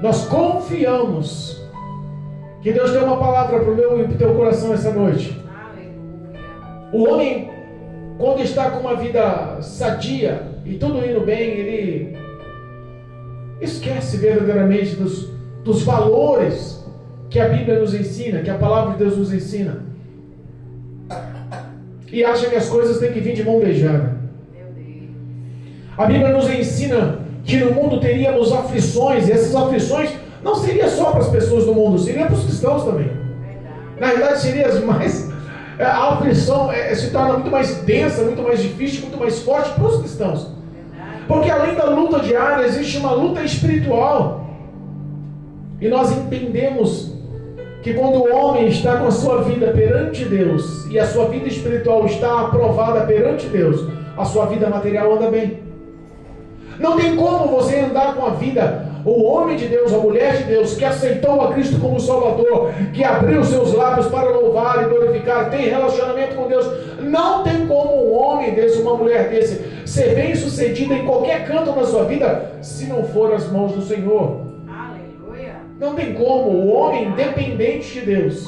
Nós confiamos que Deus tem uma palavra para o meu e para o teu coração essa noite. O homem, quando está com uma vida sadia e tudo indo bem, ele esquece verdadeiramente dos valores que a Bíblia nos ensina, que a palavra de Deus nos ensina, e acha que as coisas têm que vir de mão beijada. A Bíblia nos ensina que no mundo teríamos aflições, e essas aflições não seriam só para as pessoas do mundo, seria para os cristãos também. Na verdade, seria mais... A aflição se torna muito mais densa, muito mais difícil, muito mais forte para os cristãos. Porque além da luta diária, existe uma luta espiritual. E nós entendemos que quando o homem está com a sua vida perante Deus, e a sua vida espiritual está aprovada perante Deus, a sua vida material anda bem. Não tem como você andar com a vida, o homem de Deus, a mulher de Deus, que aceitou a Cristo como Salvador, que abriu seus lábios para louvar e glorificar, tem relacionamento com Deus. Não tem como um homem desse, uma mulher desse, ser bem sucedido em qualquer canto da sua vida, se não for as mãos do Senhor. Aleluia. Não tem como. O homem independente de Deus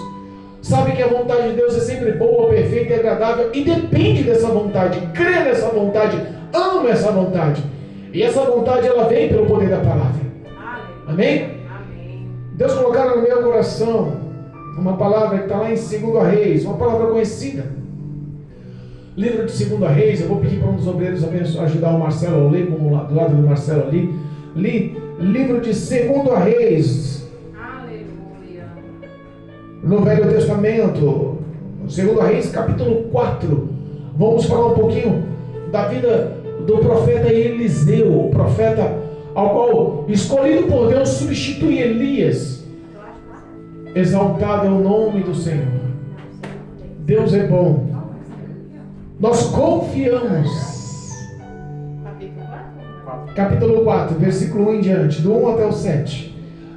sabe que a vontade de Deus é sempre boa, perfeita e agradável, e depende dessa vontade, crê nessa vontade, ama essa vontade. E essa vontade, ela vem pelo poder da palavra. Amém? Amém? Deus colocaram no meu coração uma palavra que está lá em 2 Reis, uma palavra conhecida. Livro de 2 Reis, eu vou pedir para um dos obreiros ajudar o Marcelo a ler, do lado do Marcelo ali. Livro de 2 Reis. Aleluia. No Velho Testamento, 2 Reis, capítulo 4. Vamos falar um pouquinho da vida do profeta Eliseu, o profeta ao qual, escolhido por Deus, substitui Elias. Exaltado é o nome do Senhor. Deus é bom. Nós confiamos. Capítulo 4, versículo 1 em diante, do 1 até o 7.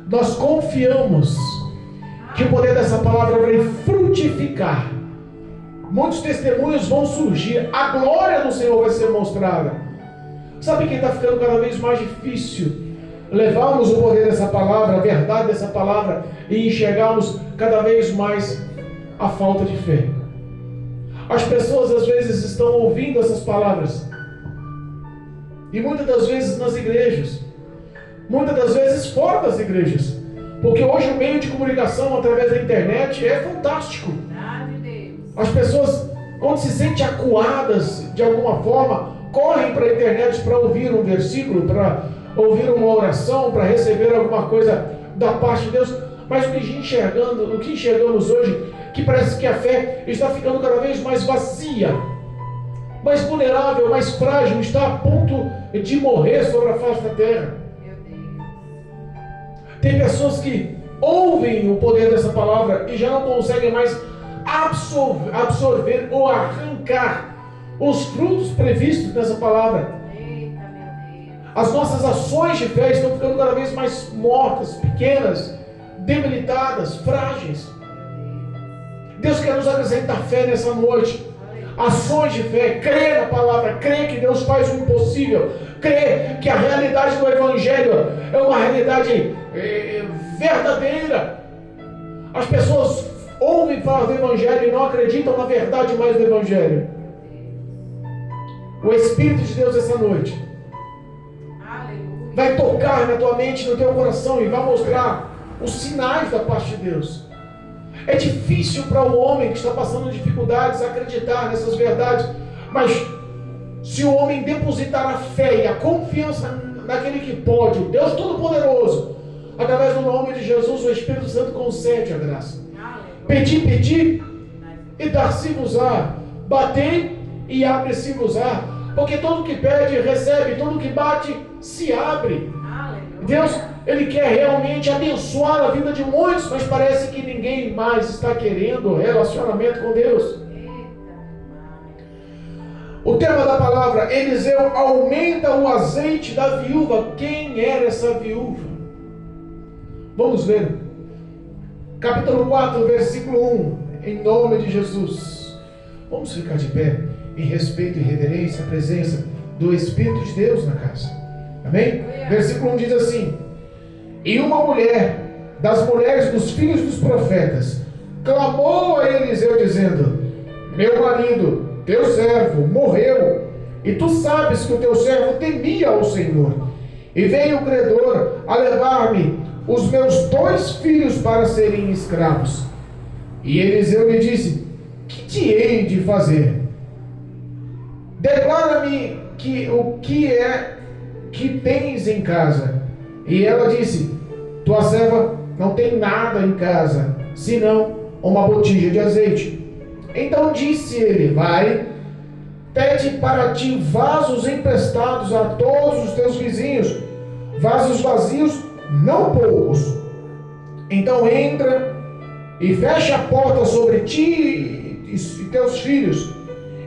Nós confiamos que o poder dessa palavra vai frutificar. Muitos testemunhos vão surgir. A glória do Senhor vai ser mostrada. Sabe quem está ficando cada vez mais difícil? Levarmos o poder dessa palavra, a verdade dessa palavra, e enxergarmos cada vez mais a falta de fé. As pessoas às vezes estão ouvindo essas palavras, e muitas das vezes nas igrejas, muitas das vezes fora das igrejas, porque hoje o meio de comunicação através da internet é fantástico. As pessoas, quando se sentem acuadas de alguma forma, correm para a internet para ouvir um versículo, para ouvir uma oração, para receber alguma coisa da parte de Deus. Mas o que enxergamos hoje, que parece que a fé está ficando cada vez mais vazia, mais vulnerável, mais frágil, está a ponto de morrer sobre a face da terra. Tem pessoas que ouvem o poder dessa palavra e já não conseguem mais absorver ou arrancar os frutos previstos nessa palavra. As nossas ações de fé estão ficando cada vez mais mortas, pequenas, debilitadas, frágeis. Deus quer nos acrescentar fé nessa noite. Ações de fé, crer na palavra, crer que Deus faz o impossível, crer que a realidade do Evangelho é uma realidade verdadeira. As pessoas ouvem falar do Evangelho e não acreditam na verdade mais do Evangelho. O Espírito de Deus essa noite vai tocar na tua mente, no teu coração, e vai mostrar os sinais da parte de Deus. É difícil para o homem que está passando dificuldades acreditar nessas verdades, mas se o homem depositar a fé e a confiança naquele que pode, o Deus Todo-Poderoso, através do nome de Jesus, o Espírito Santo concede a graça. Pedir e dar-se-vos-á. Bater e abre-se-vos-á. Porque todo que pede, recebe. Todo que bate, se abre. Deus, Ele quer realmente abençoar a vida de muitos, mas parece que ninguém mais está querendo relacionamento com Deus. O tema da palavra: Eliseu aumenta o azeite da viúva. Quem era essa viúva? Vamos ver. Capítulo 4, versículo 1. Em nome de Jesus. Vamos ficar de pé em respeito e reverência à presença do Espírito de Deus na casa. Amém? Versículo 1 diz assim: E uma mulher das mulheres dos filhos dos profetas clamou a Eliseu dizendo: meu marido, teu servo, morreu, e tu sabes que o teu servo temia ao Senhor. E veio o credor a levar-me os meus 2 filhos para serem escravos. E Eliseu lhe disse: que te hei de fazer? Declara-me o que é que tens em casa. E ela disse: tua serva não tem nada em casa, senão uma botija de azeite. Então disse ele: vai, pede para ti vasos emprestados a todos os teus vizinhos, vasos vazios, não poucos. Então entra e fecha a porta sobre ti e teus filhos,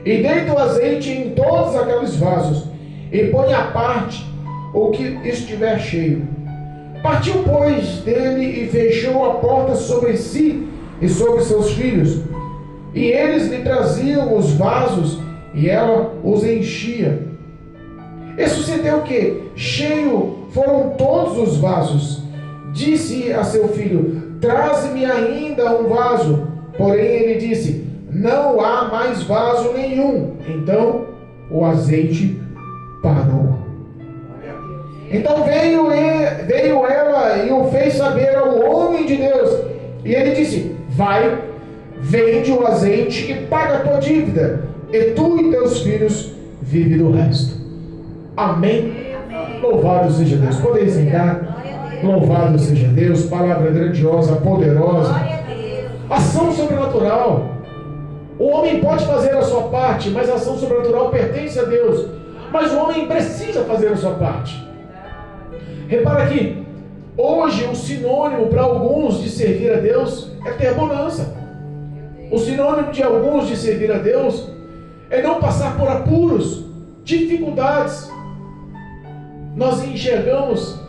e deita o azeite em todos aqueles vasos, e põe à parte o que estiver cheio. Partiu, pois, dele e fechou a porta sobre si e sobre seus filhos. E eles lhe traziam os vasos, e ela os enchia. E sucedeu que, cheio foram todos os vasos. Disse a seu filho: traze-me ainda um vaso. Porém ele disse: não há mais vaso nenhum. Então o azeite parou. Então veio ela e o fez saber ao homem de Deus. E ele disse: vai, vende o azeite e paga a tua dívida, e tu e teus filhos vivem do resto. Amém? Amém. Louvado seja Deus. Podem sentar. Louvado seja Deus. Palavra grandiosa, poderosa. Ação sobrenatural. O homem pode fazer a sua parte, mas a ação sobrenatural pertence a Deus. Mas o homem precisa fazer a sua parte. Repara aqui, hoje o sinônimo para alguns de servir a Deus é ter bonança. O sinônimo de alguns de servir a Deus é não passar por apuros, dificuldades. Nós enxergamos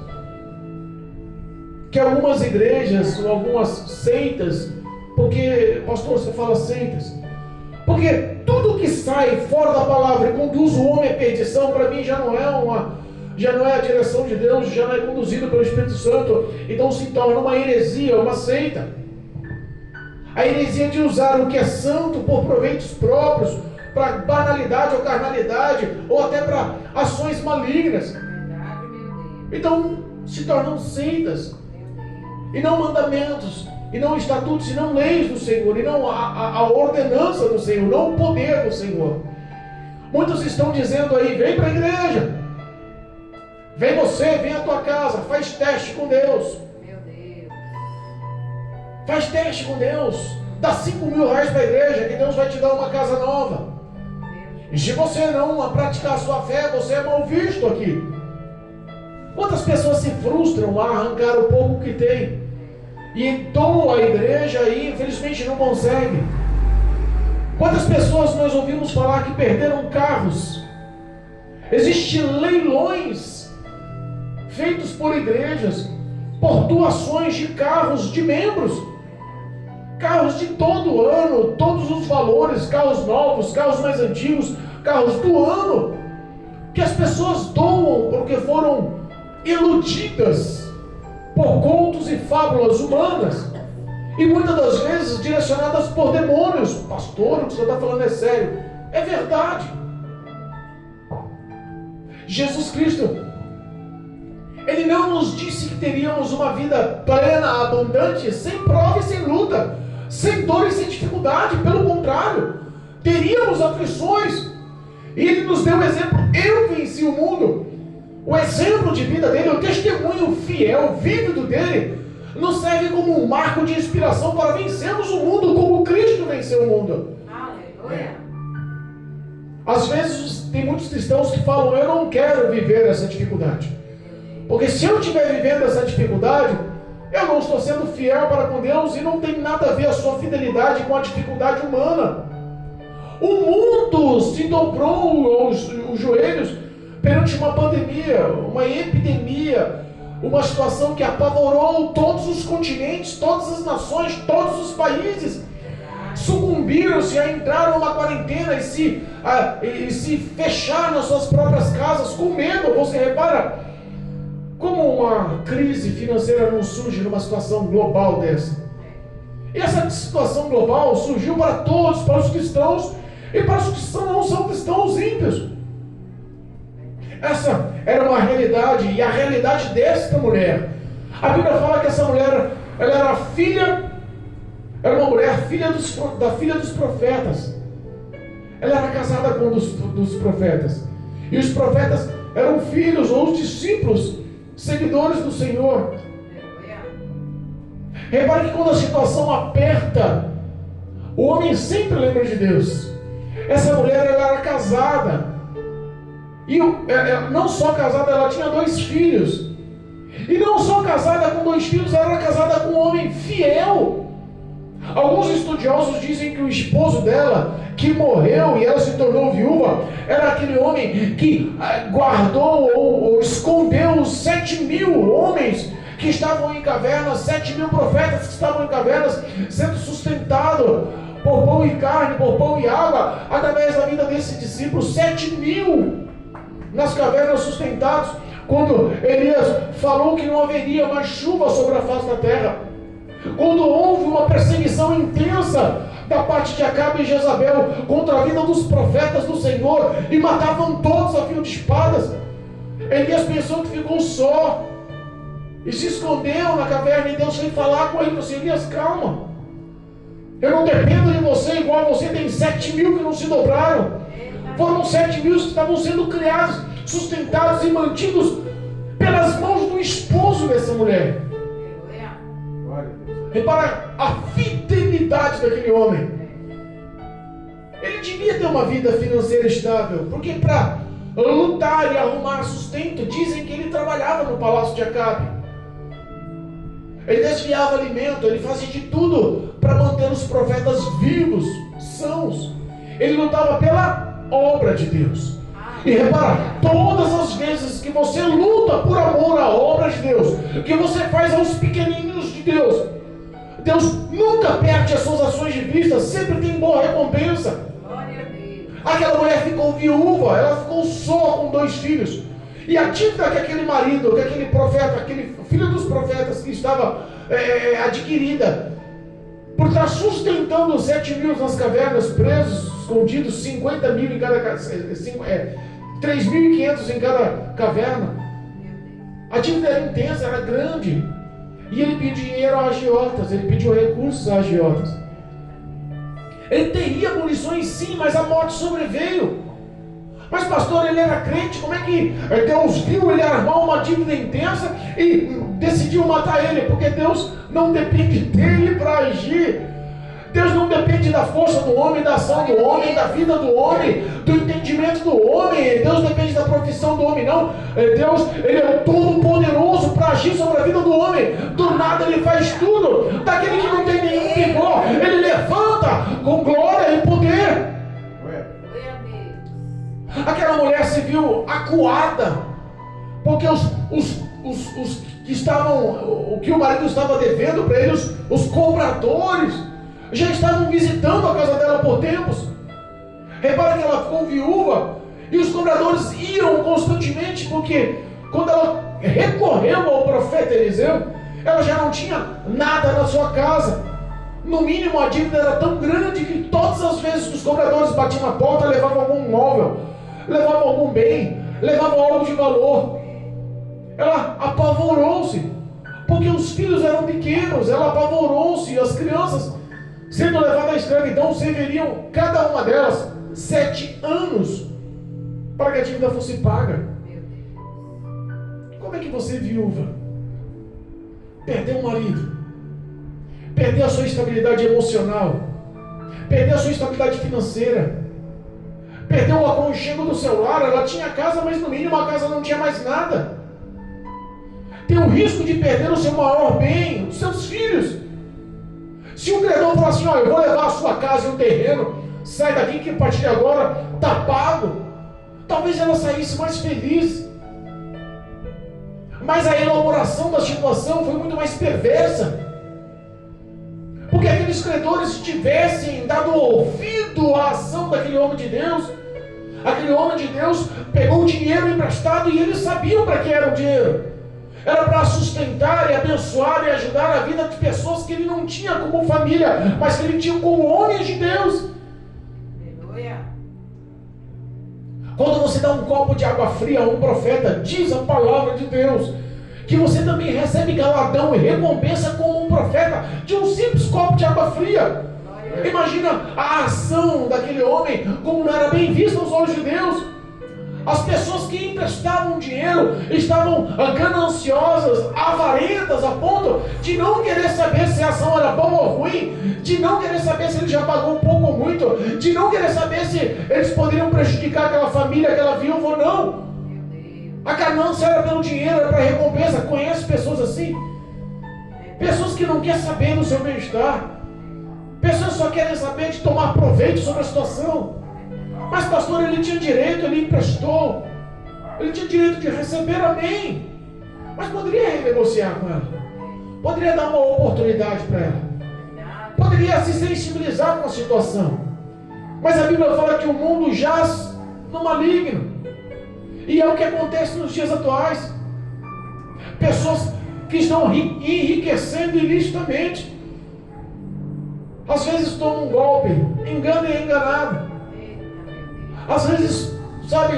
que algumas igrejas ou algumas seitas, porque, pastor, você fala seitas, porque tudo que sai fora da palavra e conduz o homem à perdição, para mim já não é a direção de Deus, já não é conduzido pelo Espírito Santo, então se torna uma heresia, uma seita. A heresia de usar o que é santo por proveitos próprios, para banalidade ou carnalidade, ou até para ações malignas. Então se tornam seitas, e não mandamentos, e não estatutos, e não leis do Senhor, e não a ordenança do Senhor, não o poder do Senhor. Muitos estão dizendo aí: vem para a igreja, vem você, vem à tua casa, faz teste com Deus. Meu Deus. Faz teste com Deus, dá 5 mil reais para a igreja, que Deus vai te dar uma casa nova. E se você não praticar a sua fé, você é mal visto aqui. Quantas pessoas se frustram a arrancar o pouco que tem e doam a igreja e infelizmente não conseguem? Quantas pessoas nós ouvimos falar que perderam carros? Existem leilões feitos por igrejas por doações de carros de membros, carros de todo ano, todos os valores, carros novos, carros mais antigos, carros do ano, que as pessoas doam porque foram iludidas por contos e fábulas humanas, e muitas das vezes direcionadas por demônios. Pastor, o que você está falando é sério. É verdade. Jesus Cristo, Ele não nos disse que teríamos uma vida plena, abundante, sem prova e sem luta, sem dor e sem dificuldade. Pelo contrário, teríamos aflições. E Ele nos deu o exemplo: eu venci o mundo. O exemplo de vida dele, o testemunho fiel, vívido dele, nos serve como um marco de inspiração para vencermos o mundo como Cristo venceu o mundo. Aleluia. Às vezes tem muitos cristãos que falam: eu não quero viver essa dificuldade, porque se eu estiver vivendo essa dificuldade, eu não estou sendo fiel para com Deus, e não tem nada a ver a sua fidelidade com a dificuldade humana. O mundo se dobrou os joelhos perante uma pandemia, uma epidemia, uma situação que apavorou todos os continentes, todas as nações, todos os países. Sucumbiram-se a entrar numa quarentena e se fechar nas suas próprias casas com medo. Você repara Como uma crise financeira não surge numa situação global dessa? E essa situação global surgiu para todos, para os cristãos e para os que não são cristãos ímpios. Essa era uma realidade, e a realidade desta mulher. A Bíblia fala que essa mulher, ela era filha, era uma mulher da filha dos profetas. Ela era casada com um dos profetas. E os profetas eram filhos ou discípulos, seguidores do Senhor. Repare que quando a situação aperta, o homem sempre lembra de Deus. Essa mulher, ela era casada. E não só casada, ela tinha 2 filhos. E não só casada com 2 filhos, ela era casada com um homem fiel. Alguns estudiosos dizem que o esposo dela, que morreu e ela se tornou viúva, era aquele homem que guardou ou escondeu os 7.000 homens que estavam em cavernas, 7.000 profetas que estavam em cavernas, sendo sustentados por pão e carne, por pão e água, através da vida desses discípulos. 7.000 nas cavernas sustentados, quando Elias falou que não haveria mais chuva sobre a face da terra, quando houve uma perseguição intensa da parte de Acabe e Jezabel contra a vida dos profetas do Senhor, e matavam todos a fio de espadas. Elias pensou que ficou só e se escondeu na caverna, e Deus foi falar com ele, assim: Elias, calma, eu não dependo de você, igual você tem 7.000 que não se dobraram. Foram 7.000 que estavam sendo criados, sustentados e mantidos pelas mãos do esposo dessa mulher. Repara a fidelidade daquele homem. Ele devia ter uma vida financeira estável, porque para lutar e arrumar sustento, dizem que ele trabalhava no palácio de Acabe. Ele desviava alimento, ele fazia de tudo para manter os profetas vivos, sãos. Ele lutava pela obra de Deus. E repara, todas as vezes que você luta por amor à obra de Deus, que você faz aos pequenininhos de Deus, Deus nunca perde as suas ações de vista, sempre tem boa recompensa. Aquela mulher ficou viúva, ela ficou só com 2 filhos. E a dívida que aquele marido, que aquele profeta, aquele filho dos profetas que estava adquirida, por estar sustentando os 7.000 nas cavernas, presos, escondidos, 50.000 em cada 3.500 em cada caverna. A dívida era intensa, era grande. E ele pediu dinheiro a agiotas, ele pediu recursos a agiotas. Ele teria munições sim, mas a morte sobreveio. Mas pastor, ele era crente, como é que Deus viu ele armar uma dívida intensa e decidiu matar ele? Porque Deus não depende dele para agir. Deus não depende da força do homem, da ação do homem, da vida do homem, do entendimento do homem. Deus depende da profissão do homem, não. Deus, ele é o todo-poderoso para agir sobre a vida do homem. Do nada ele faz tudo. Daquele que não tem nenhum vigor, ele levanta com glória e poder. Aquela mulher se viu acuada, porque os que estavam, o que o marido estava devendo para ele, os cobradores, já estavam visitando a casa dela por tempos. Repara que ela ficou viúva e os cobradores iam constantemente, porque quando ela recorreu ao profeta Eliseu, ela já não tinha nada na sua casa. No mínimo a dívida era tão grande que todas as vezes que os cobradores batiam na porta, levavam algum móvel, levavam algum bem, levavam algo de valor. Ela apavorou-se, porque os filhos eram pequenos. Ela apavorou-se, e as crianças, sendo levadas à escravidão, serviriam cada uma delas 7 anos para que a dívida fosse paga. Como é que você, viúva, perdeu um marido, perdeu a sua estabilidade emocional, perdeu a sua estabilidade financeira, perdeu o aconchego do seu lar? Ela tinha casa, mas no mínimo a casa não tinha mais nada. Tem o risco de perder o seu maior bem, os seus filhos. Se o credor falar assim: ó, eu vou levar a sua casa e o terreno, sai daqui que a partir de agora está pago, talvez ela saísse mais feliz. Mas a elaboração da situação foi muito mais perversa, porque aqueles credores tivessem dado ouvido à ação daquele homem de Deus. Aquele homem de Deus pegou o dinheiro emprestado e eles sabiam para que era o dinheiro. Era para sustentar e abençoar e ajudar a vida de pessoas que ele não tinha como família, mas que ele tinha como homens de Deus. Aleluia. Quando você dá um copo de água fria a um profeta, diz a palavra de Deus, que você também recebe galardão e recompensa como um profeta de um simples copo de água fria. Imagina a ação daquele homem, como não era bem vista aos olhos de Deus. As pessoas que emprestavam dinheiro estavam gananciosas, avarentas, a ponto de não querer saber se a ação era boa ou ruim, de não querer saber se ele já pagou um pouco ou muito, de não querer saber se eles poderiam prejudicar aquela família, aquela viúva ou não. A ganância era pelo dinheiro, era para recompensa. Conhece pessoas assim? Pessoas que não querem saber do seu bem-estar. Pessoas que só querem saber de tomar proveito sobre a situação. Mas pastor, ele tinha direito, ele emprestou. Ele tinha direito de receber, amém. Mas poderia renegociar com ela. Poderia dar uma oportunidade para ela. Poderia se sensibilizar com a situação. Mas a Bíblia fala que o mundo jaz no maligno. E é o que acontece nos dias atuais. Pessoas que estão enriquecendo ilicitamente. Às vezes tomam um golpe, engano e é enganado. Às vezes, sabe,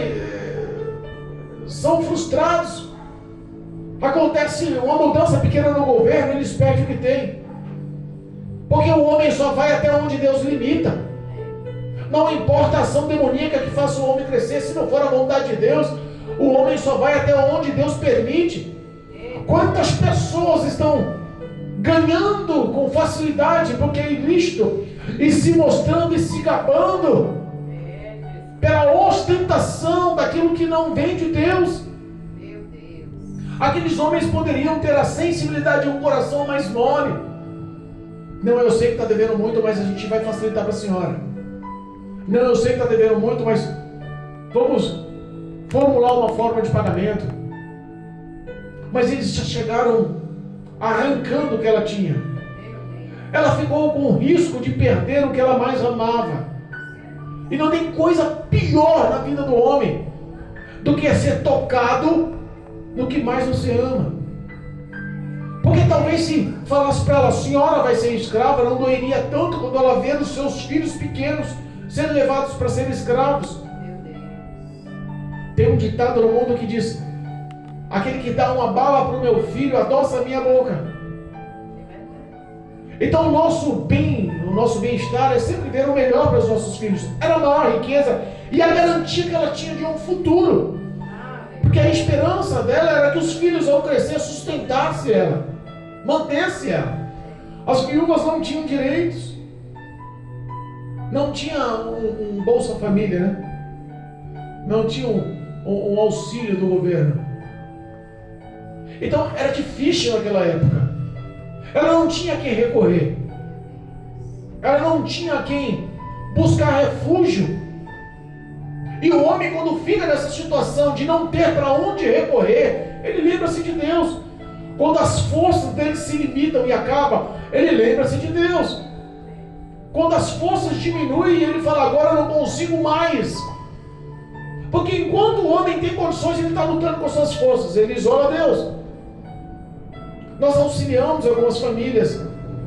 são frustrados. Acontece uma mudança pequena no governo, eles perdem o que tem. Porque o homem só vai até onde Deus limita. Não importa a ação demoníaca que faça o homem crescer, se não for a vontade de Deus, o homem só vai até onde Deus permite. Quantas pessoas estão ganhando com facilidade porque é ilícito e se mostrando e se gabando pela ostentação daquilo que não vem de Deus. Meu Deus. Aqueles homens poderiam ter a sensibilidade e um coração mais mole. Não, eu sei que está devendo muito, mas a gente vai facilitar para a senhora. Não, eu sei que está devendo muito, mas vamos formular uma forma de pagamento. Mas eles já chegaram arrancando o que ela tinha. Ela ficou com o risco de perder o que ela mais amava. E não tem coisa pior na vida do homem do que ser tocado no que mais você ama. Porque talvez se falasse para ela, a senhora vai ser escrava, não doeria tanto quando ela vê os seus filhos pequenos sendo levados para serem escravos. Tem um ditado no mundo que diz: aquele que dá uma bala para o meu filho adoça a minha boca. Então o nosso bem-estar é sempre ver o melhor para os nossos filhos. Era a maior riqueza e a garantia que ela tinha de um futuro. Porque a esperança dela era que os filhos ao crescer sustentassem ela, mantessem ela. As viúvas não tinham direitos. Não tinha um Bolsa Família, né? Não tinha um auxílio do governo. Então era difícil naquela época. Ela não tinha a quem recorrer. Ela não tinha a quem buscar refúgio. E o homem, quando fica nessa situação de não ter para onde recorrer, ele lembra-se de Deus. Quando as forças dele se limitam e acabam, ele lembra-se de Deus. Quando as forças diminuem, ele fala, agora eu não consigo mais. Porque enquanto o homem tem condições, ele está lutando com suas forças, ele isola Deus. Nós auxiliamos algumas famílias,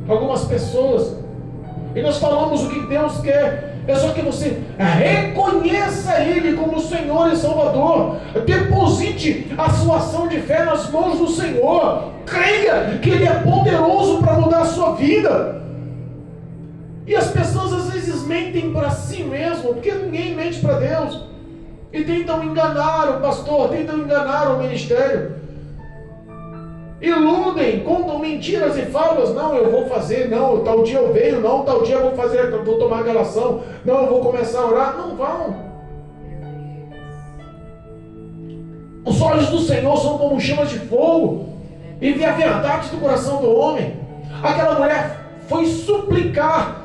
algumas pessoas, e nós falamos o que Deus quer. É só que você reconheça Ele como Senhor e Salvador. Deposite a sua ação de fé nas mãos do Senhor. Creia que Ele é poderoso para mudar a sua vida. E as pessoas às vezes mentem para si mesmo, porque ninguém mente para Deus. E tentam enganar o pastor, tentam enganar o ministério. Iludem, contam mentiras e falas. Não, eu vou fazer, não, tal dia eu venho, não, tal dia eu vou fazer, eu vou tomar relação, não, eu vou começar a orar. Não vão. Os olhos do Senhor são como chamas de fogo e vê a verdade do coração do homem. Aquela mulher foi suplicar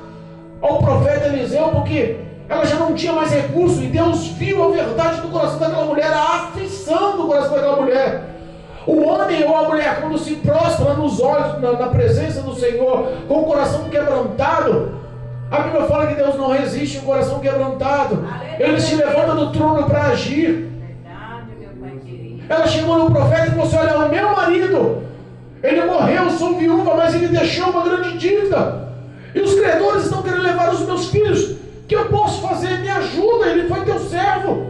ao profeta Eliseu porque ela já não tinha mais recurso, e Deus viu a verdade do coração daquela mulher, a aflição do coração daquela mulher. O homem ou a mulher, quando se prostra nos olhos, na presença do Senhor, com o coração quebrantado, a Bíblia fala que Deus não resiste um coração quebrantado. Ele se levanta do trono para agir. Ela chegou no profeta e falou assim: olha, o meu marido, ele morreu, sou viúva, mas ele deixou uma grande dívida. E os credores estão querendo levar os meus filhos. O que eu posso fazer? Me ajuda. Ele foi teu servo.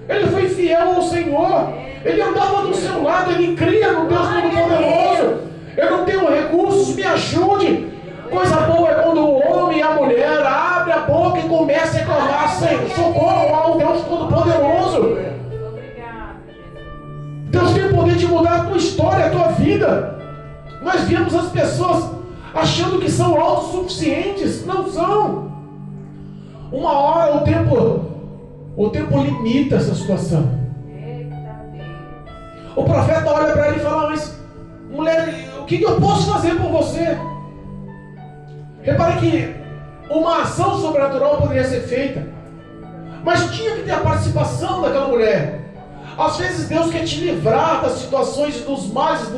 Ele foi fiel ao Senhor. Ele andava do seu lado. Ele cria no Deus Todo-Poderoso. Eu não tenho recursos, me ajude. Coisa boa é quando o homem e a mulher abrem a boca e começam a clamar: Senhor, socorro ao Deus Todo-Poderoso. Deus tem o poder de mudar a tua história, a tua vida. Nós vemos as pessoas achando que são autossuficientes. Não são. Uma hora o tempo limita essa situação. O profeta olha para ele e fala: mas mulher, o que eu posso fazer por você? Repare que uma ação sobrenatural poderia ser feita, mas tinha que ter a participação daquela mulher. Às vezes Deus quer te livrar das situações, dos males,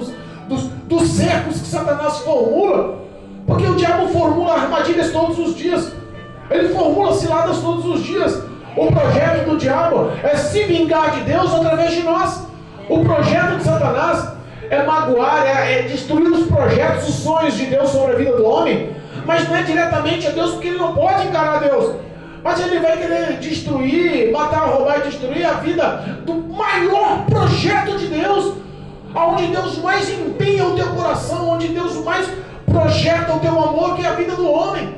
dos cercos que Satanás formula, porque o diabo formula armadilhas todos os dias. Ele formula ciladas todos os dias. O projeto do diabo é se vingar de Deus através de nós. O projeto de Satanás é magoar, é destruir os projetos, os sonhos de Deus sobre a vida do homem. Mas não é diretamente a Deus, porque ele não pode encarar Deus. Mas ele vai querer destruir, matar, roubar e destruir a vida do maior projeto de Deus, onde Deus mais empenha o teu coração, onde Deus mais projeta o teu amor, que é a vida do homem.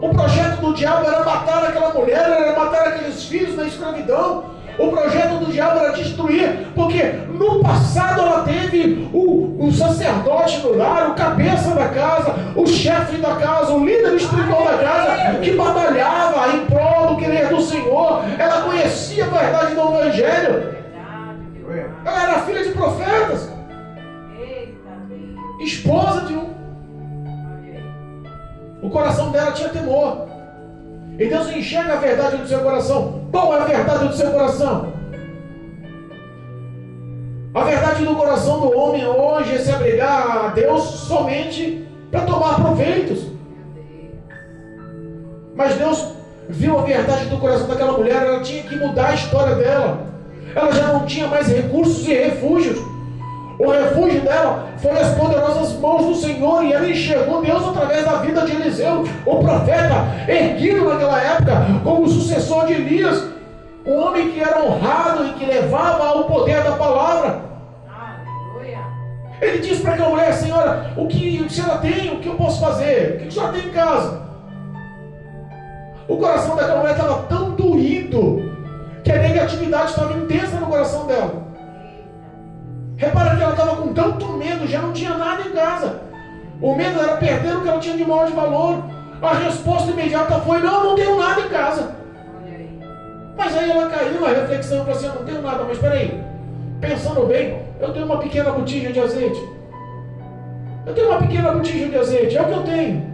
O projeto do diabo era matar aquela mulher, era matar aqueles filhos na escravidão. O projeto do diabo era destruir, porque no passado ela teve o sacerdote no lar, o cabeça da casa, o chefe da casa, o líder espiritual da casa, que batalhava em prol do querer do Senhor. Ela conhecia a verdade do Evangelho. Ela era filha de profetas, esposa de um. O coração dela tinha temor. E Deus enxerga a verdade do seu coração. Qual é a verdade do seu coração? A verdade do coração do homem hoje é se abrigar a Deus somente para tomar proveitos. Mas Deus viu a verdade do coração daquela mulher. Ela tinha que mudar a história dela. Ela já não tinha mais recursos e refúgios. O refúgio dela foi as poderosas mãos do Senhor, e ela enxergou Deus através da vida de Eliseu, o profeta erguido naquela época como sucessor de Elias, um homem que era honrado e que levava o poder da palavra. Ele disse para aquela mulher: Senhora, o que a senhora tem? O que eu posso fazer? O que a senhora tem em casa? O coração daquela mulher estava tão doído que a negatividade estava intensa no coração dela. Repara que ela estava com tanto medo, já não tinha nada em casa. O medo era perder o que ela tinha de maior de valor. A resposta imediata foi: não tenho nada em casa. Mas aí ela caiu na reflexão e falou assim: eu não tenho nada, mas espera aí, pensando bem, eu tenho uma pequena botija de azeite. Eu tenho uma pequena botija de azeite, é o que eu tenho.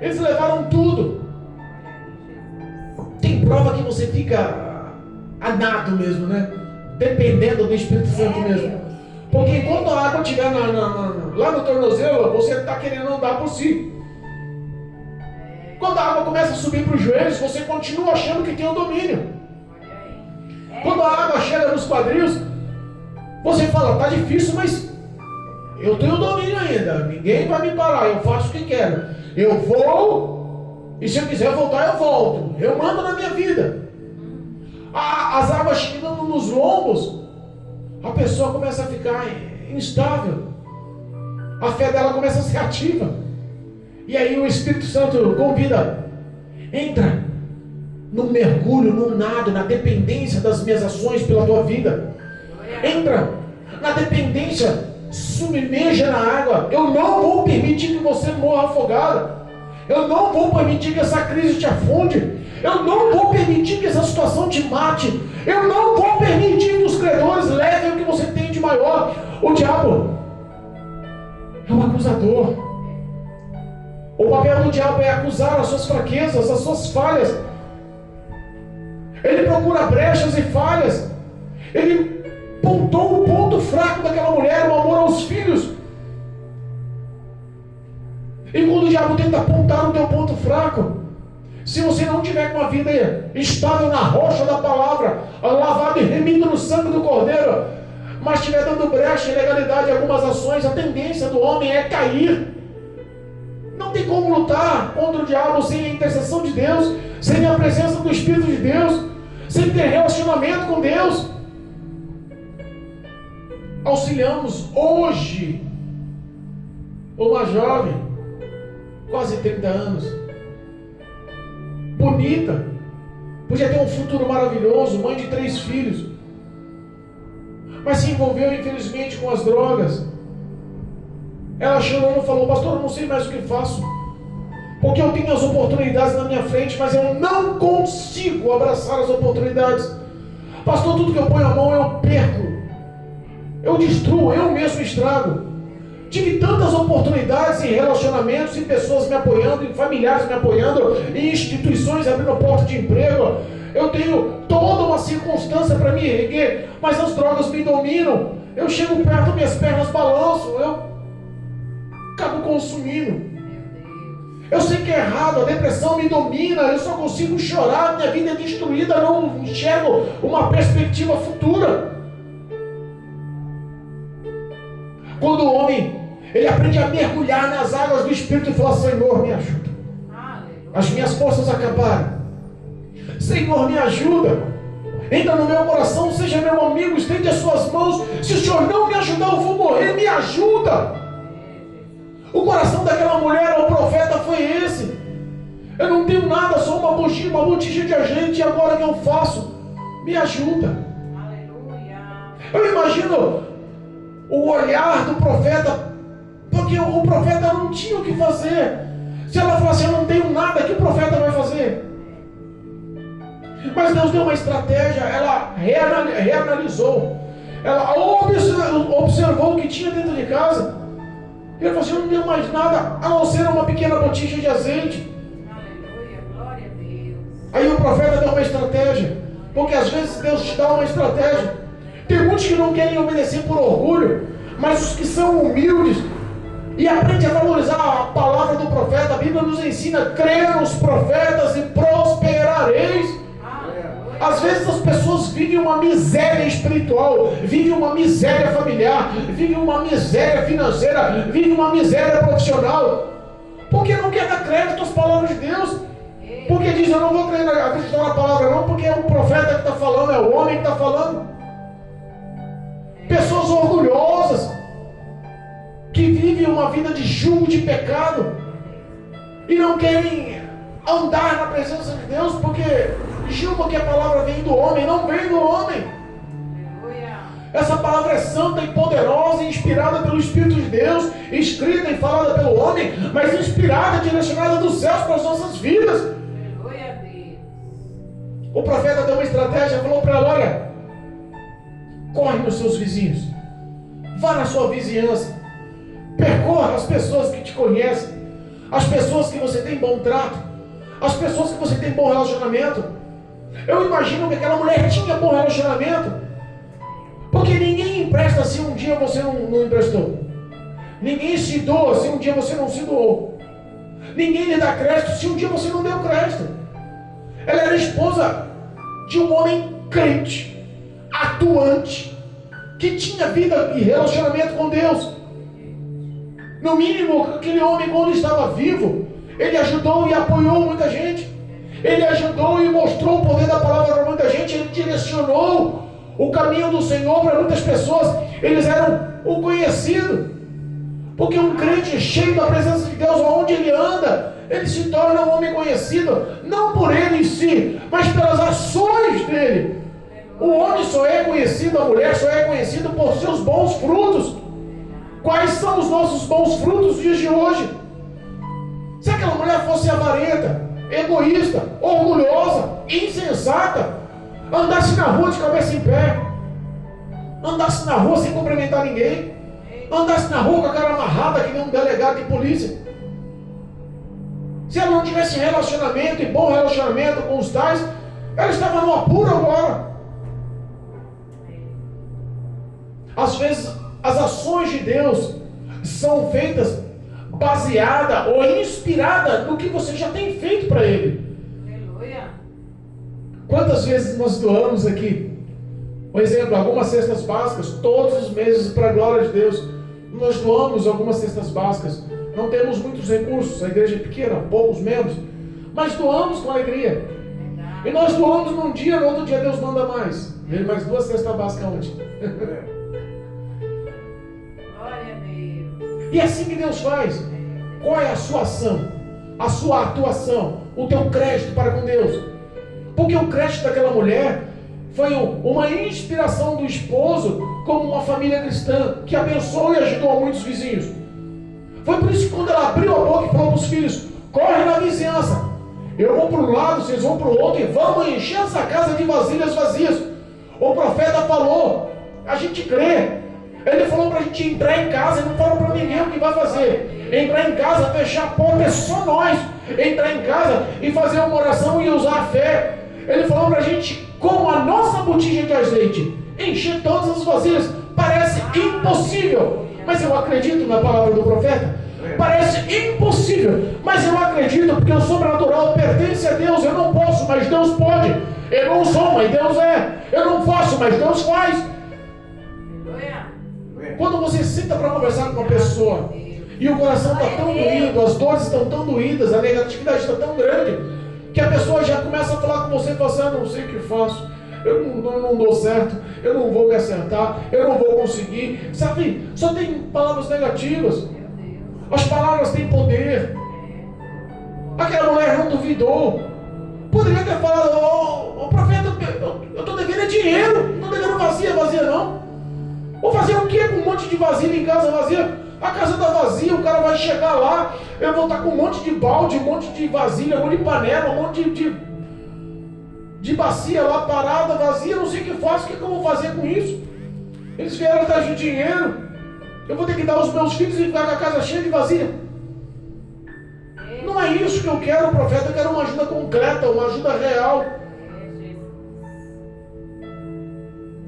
Eles levaram tudo. Tem prova que você fica a nado mesmo, né? Dependendo do Espírito Santo mesmo. Porque enquanto a água estiver lá no tornozelo, você está querendo andar por si. Quando a água começa a subir para os joelhos, você continua achando que tem o domínio. Quando a água chega nos quadris, você fala: está difícil, mas eu tenho o domínio ainda. Ninguém vai me parar, eu faço o que quero. Eu vou, e se eu quiser voltar, eu volto. Eu mando na minha vida. As águas chegando nos lombos, a pessoa começa a ficar instável. A fé dela começa a ser ativa. E aí o Espírito Santo convida: entra no mergulho, no nado, na dependência das minhas ações pela tua vida. Entra na dependência, submerja na água. Eu não vou permitir que você morra afogada. Eu não vou permitir que essa crise te afunde. Eu não vou permitir que essa situação te mate. Eu não vou permitir que os credores levem o que você tem de maior. O diabo é um acusador. O papel do diabo é acusar as suas fraquezas, as suas falhas. Ele procura brechas e falhas. Ele pontou o ponto fraco daquela mulher, o amor aos filhos. E quando o diabo tenta apontar o teu ponto fraco, se você não tiver uma vida estável na rocha da palavra, lavado e remido no sangue do Cordeiro, mas estiver dando brecha e legalidade em algumas ações, a tendência do homem é cair. Não tem como lutar contra o diabo sem a intercessão de Deus, sem a presença do Espírito de Deus, sem ter relacionamento com Deus. Auxiliamos hoje uma jovem, quase 30 anos, bonita, podia ter um futuro maravilhoso, mãe de 3 filhos, mas se envolveu infelizmente com as drogas. Ela chorando falou: pastor, eu não sei mais o que faço, porque eu tenho as oportunidades na minha frente, mas eu não consigo abraçar as oportunidades. Pastor, tudo que eu ponho a mão eu perco, eu destruo, eu mesmo estrago. Tive tantas oportunidades em relacionamentos, em pessoas me apoiando, em familiares me apoiando, em instituições abrindo porta de emprego. Eu tenho toda uma circunstância para me erguer, mas as drogas me dominam. Eu chego perto, minhas pernas balançam, eu acabo consumindo. Eu sei que é errado, a depressão me domina, eu só consigo chorar, minha vida é destruída, não enxergo uma perspectiva futura. Quando o homem, ele aprende a mergulhar nas águas do Espírito e fala: Senhor, me ajuda. As minhas forças acabaram. Senhor, me ajuda. Entra no meu coração, seja meu amigo, estende as suas mãos. Se o Senhor não me ajudar, eu vou morrer, me ajuda. O coração daquela mulher ao profeta foi esse: eu não tenho nada, só uma botija de azeite, e agora o que eu faço? Me ajuda. Eu imagino o olhar do profeta, porque o profeta não tinha o que fazer. Se ela falasse: eu não tenho nada, o que o profeta vai fazer? Mas Deus deu uma estratégia, ela reanalisou, ela observou o que tinha dentro de casa. Ele falou assim: eu não tenho mais nada a não ser uma pequena botija de azeite. Aleluia, glória a Deus. Aí o profeta deu uma estratégia, porque às vezes Deus te dá uma estratégia. Tem muitos que não querem obedecer por orgulho, mas os que são humildes e aprendem a valorizar a palavra do profeta, a Bíblia nos ensina: crer nos profetas e prosperareis. Às vezes as pessoas vivem uma miséria espiritual, vivem uma miséria familiar, vivem uma miséria financeira, vivem uma miséria profissional, porque não quer dar crédito às palavras de Deus, porque diz: eu não vou acreditar na palavra não, porque é o profeta que está falando, é o homem que está falando. Pessoas orgulhosas, que vivem uma vida de julgo, de pecado, e não querem andar na presença de Deus, porque julgam que a palavra vem do homem. Não vem do homem. Essa palavra é santa e poderosa, inspirada pelo Espírito de Deus, escrita e falada pelo homem, mas inspirada, direcionada dos céus para as nossas vidas. O profeta deu uma estratégia, falou para ela: olha, corre nos seus vizinhos, vá na sua vizinhança, percorra as pessoas que te conhecem, as pessoas que você tem bom trato, as pessoas que você tem bom relacionamento. Eu imagino que aquela mulher tinha bom relacionamento, porque ninguém empresta se um dia você não emprestou, ninguém se doa se um dia você não se doou, ninguém lhe dá crédito se um dia você não deu crédito. Ela era esposa de um homem crente, atuante, que tinha vida e relacionamento com Deus. No mínimo, aquele homem, quando estava vivo, ele ajudou e apoiou muita gente. Ele ajudou e mostrou o poder da palavra para muita gente. Ele direcionou o caminho do Senhor para muitas pessoas. Eles eram o conhecido, porque um crente cheio da presença de Deus, onde ele anda, ele se torna um homem conhecido, não por ele em si, mas pelas ações dele. O homem só é conhecido, a mulher só é conhecida por seus bons frutos. Quais são os nossos bons frutos nos dias de hoje? Se aquela mulher fosse avarenta, egoísta, orgulhosa, insensata, andasse na rua de cabeça em pé, andasse na rua sem cumprimentar ninguém, andasse na rua com a cara amarrada que nem um delegado de polícia, se ela não tivesse relacionamento e bom relacionamento com os tais, ela estava no apuro agora. Às vezes as ações de Deus são feitas baseada ou inspirada no que você já tem feito para Ele. Aleluia. Quantas vezes nós doamos aqui Por exemplo, algumas cestas básicas, todos os meses, para a glória de Deus, nós doamos algumas cestas básicas. Não temos muitos recursos, a igreja é pequena, poucos membros, mas doamos com alegria. E nós doamos num dia, no outro dia Deus manda mais. Veio mais 2 cestas básicas ontem. Glória a Deus. E é assim que Deus faz. Qual é a sua ação? A sua atuação? O teu crédito para com Deus? Porque o crédito daquela mulher foi uma inspiração do esposo como uma família cristã que abençoou e ajudou muitos vizinhos. Foi por isso que quando ela abriu a boca e falou para os filhos: corre na vizinhança, eu vou para um lado, vocês vão para o outro e vamos encher essa casa de vasilhas vazias. O profeta falou, a gente crê. Ele falou para a gente entrar em casa, ele não falou para ninguém o que vai fazer. Entrar em casa, fechar a porta, é só nós. Entrar em casa e fazer uma oração e usar a fé. Ele falou para a gente, com a nossa botija de azeite, encher todas as vasilhas. Parece impossível, mas eu acredito na palavra do profeta. Parece impossível, mas eu acredito, porque o sobrenatural pertence a Deus. Eu não posso, mas Deus pode. Eu não sou, mas Deus é. Eu não faço, mas Deus faz. Quando você senta para conversar com uma pessoa e o coração está tão doído, as dores estão tão doídas, a negatividade está tão grande, que a pessoa já começa a falar com você e fala assim: eu não sei o que faço, eu não dou certo, eu não vou me acertar, eu não vou conseguir. Sabe, só tem palavras negativas. As palavras têm poder. Aquela mulher não duvidou. Poderia ter falado: ô profeta, eu estou devendo dinheiro, não estou devendo vazia não. Vou fazer o que com um monte de vasilha em casa vazia? A casa está vazia, o cara vai chegar lá, eu vou estar com um monte de balde, um monte de vasilha, um monte de panela, um monte de bacia lá parada, vazia, não sei o que faço, o que eu vou fazer com isso? Eles vieram atrás de dinheiro, eu vou ter que dar aos meus filhos e ficar com a casa cheia de vasilha. Não é isso que eu quero, profeta, eu quero uma ajuda concreta, uma ajuda real.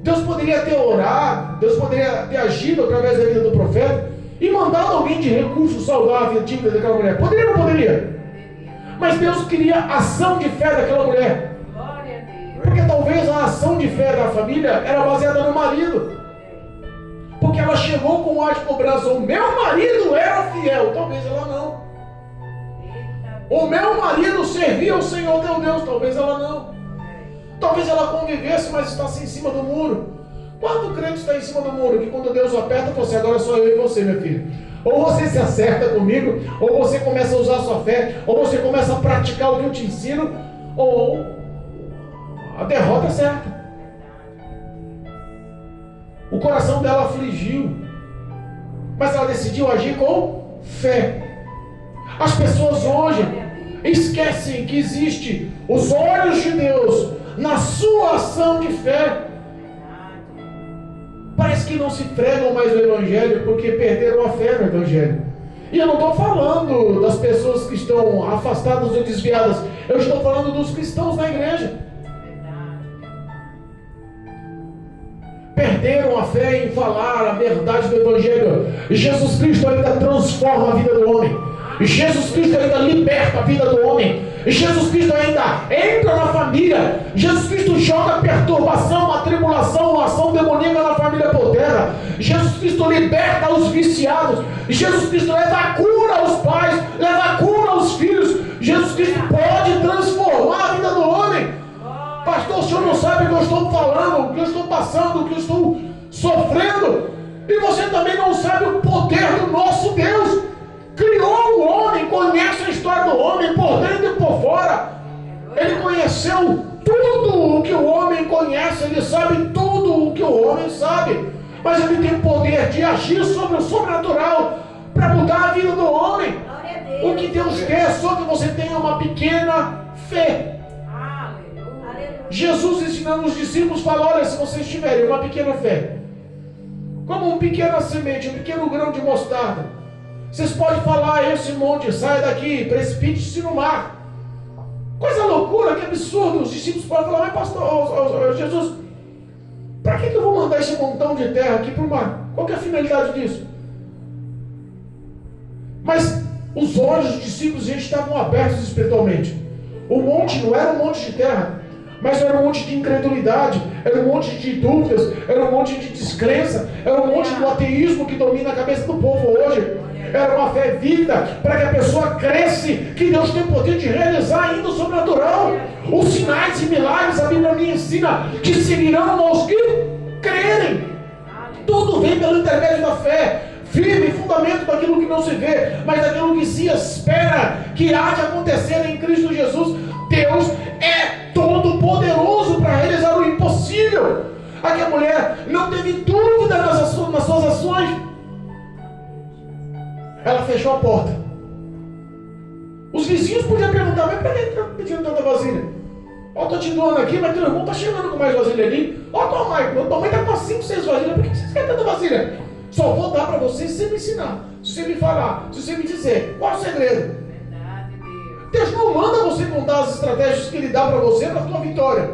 Deus poderia ter orado, Deus poderia ter agido através da vida do profeta e mandado alguém de recurso saudável típico daquela mulher. Poderia ou não poderia? Mas Deus queria ação de fé daquela mulher. Porque talvez a ação de fé da família era baseada no marido. Porque ela chegou com o ar de cobrança: o meu marido era fiel. Talvez ela não. O meu marido servia ao Senhor teu Deus. Talvez ela não. Talvez ela convivesse, mas está em cima do muro. Quanto crente está em cima do muro? Que quando Deus aperta, você: agora só eu e você, meu filho. Ou você se acerta comigo, ou você começa a usar a sua fé, ou você começa a praticar o que eu te ensino, ou a derrota é certa. O coração dela afligiu, mas ela decidiu agir com fé. As pessoas hoje esquecem que existe os olhos de Deus na sua ação de fé. Parece que não se pregam mais o Evangelho porque perderam a fé no Evangelho. E eu não estou falando das pessoas que estão afastadas ou desviadas, eu estou falando dos cristãos na igreja. Perderam a fé em falar a verdade do Evangelho. Jesus Cristo ainda transforma a vida do homem. Jesus Cristo ainda liberta a vida do homem. Jesus Cristo ainda entra na família. Jesus Cristo joga perturbação, a tribulação, a ação demoníaca na família por terra. Jesus Cristo liberta os viciados. Jesus Cristo leva a cura aos pais, leva a cura aos filhos. Jesus Cristo pode transformar a vida do homem. Pastor, o senhor não sabe o que eu estou falando, o que eu estou passando, o que eu estou sofrendo. E você também não sabe o poder do nosso Deus. Criou o homem, conhece a história do homem por dentro e por fora. Ele conheceu tudo o que o homem conhece, ele sabe tudo o que o homem sabe. Mas ele tem poder de agir sobre o sobrenatural para mudar a vida do homem. O que Deus quer é só que você tenha uma pequena fé. Jesus ensinando os discípulos, fala: olha, se vocês tiverem uma pequena fé, como uma pequena semente, um pequeno grão de mostarda, vocês podem falar a esse monte: sai daqui, precipite-se no mar. Coisa loucura, que absurdo. Os discípulos podem falar: mas pastor, Jesus, para que eu vou mandar esse montão de terra aqui para o mar? Qual que é a finalidade disso? Mas os olhos dos discípulos já estavam abertos espiritualmente. O monte não era um monte de terra. Mas era um monte de incredulidade, era um monte de dúvidas, era um monte de descrença, era um monte do ateísmo que domina a cabeça do povo hoje. Era uma fé vívida para que a pessoa cresce, que Deus tem poder de realizar ainda o sobrenatural. Os sinais e milagres, a Bíblia me ensina que seguirão aos que crerem. Tudo vem pelo intermédio da fé. Firme fundamento daquilo que não se vê, mas daquilo que se espera que há de acontecer em Cristo Jesus. Deus é todo poderoso para realizar o impossível. Aqui a mulher não teve dúvida nas suas ações. Ela fechou a porta. Os vizinhos podiam perguntar: mas para que está pedindo tanta vasilha? Ó, estou te doando aqui, mas teu irmão está chegando com mais vasilha ali. Ó, tua mãe está com 5, 6 vasilhas. Por que vocês querem tanta vasilha? Só vou dar para vocês se você me ensinar, se você me falar, se você me dizer. Qual é o segredo? Verdade, Deus não manda você contar as estratégias que Ele dá para você para a tua vitória.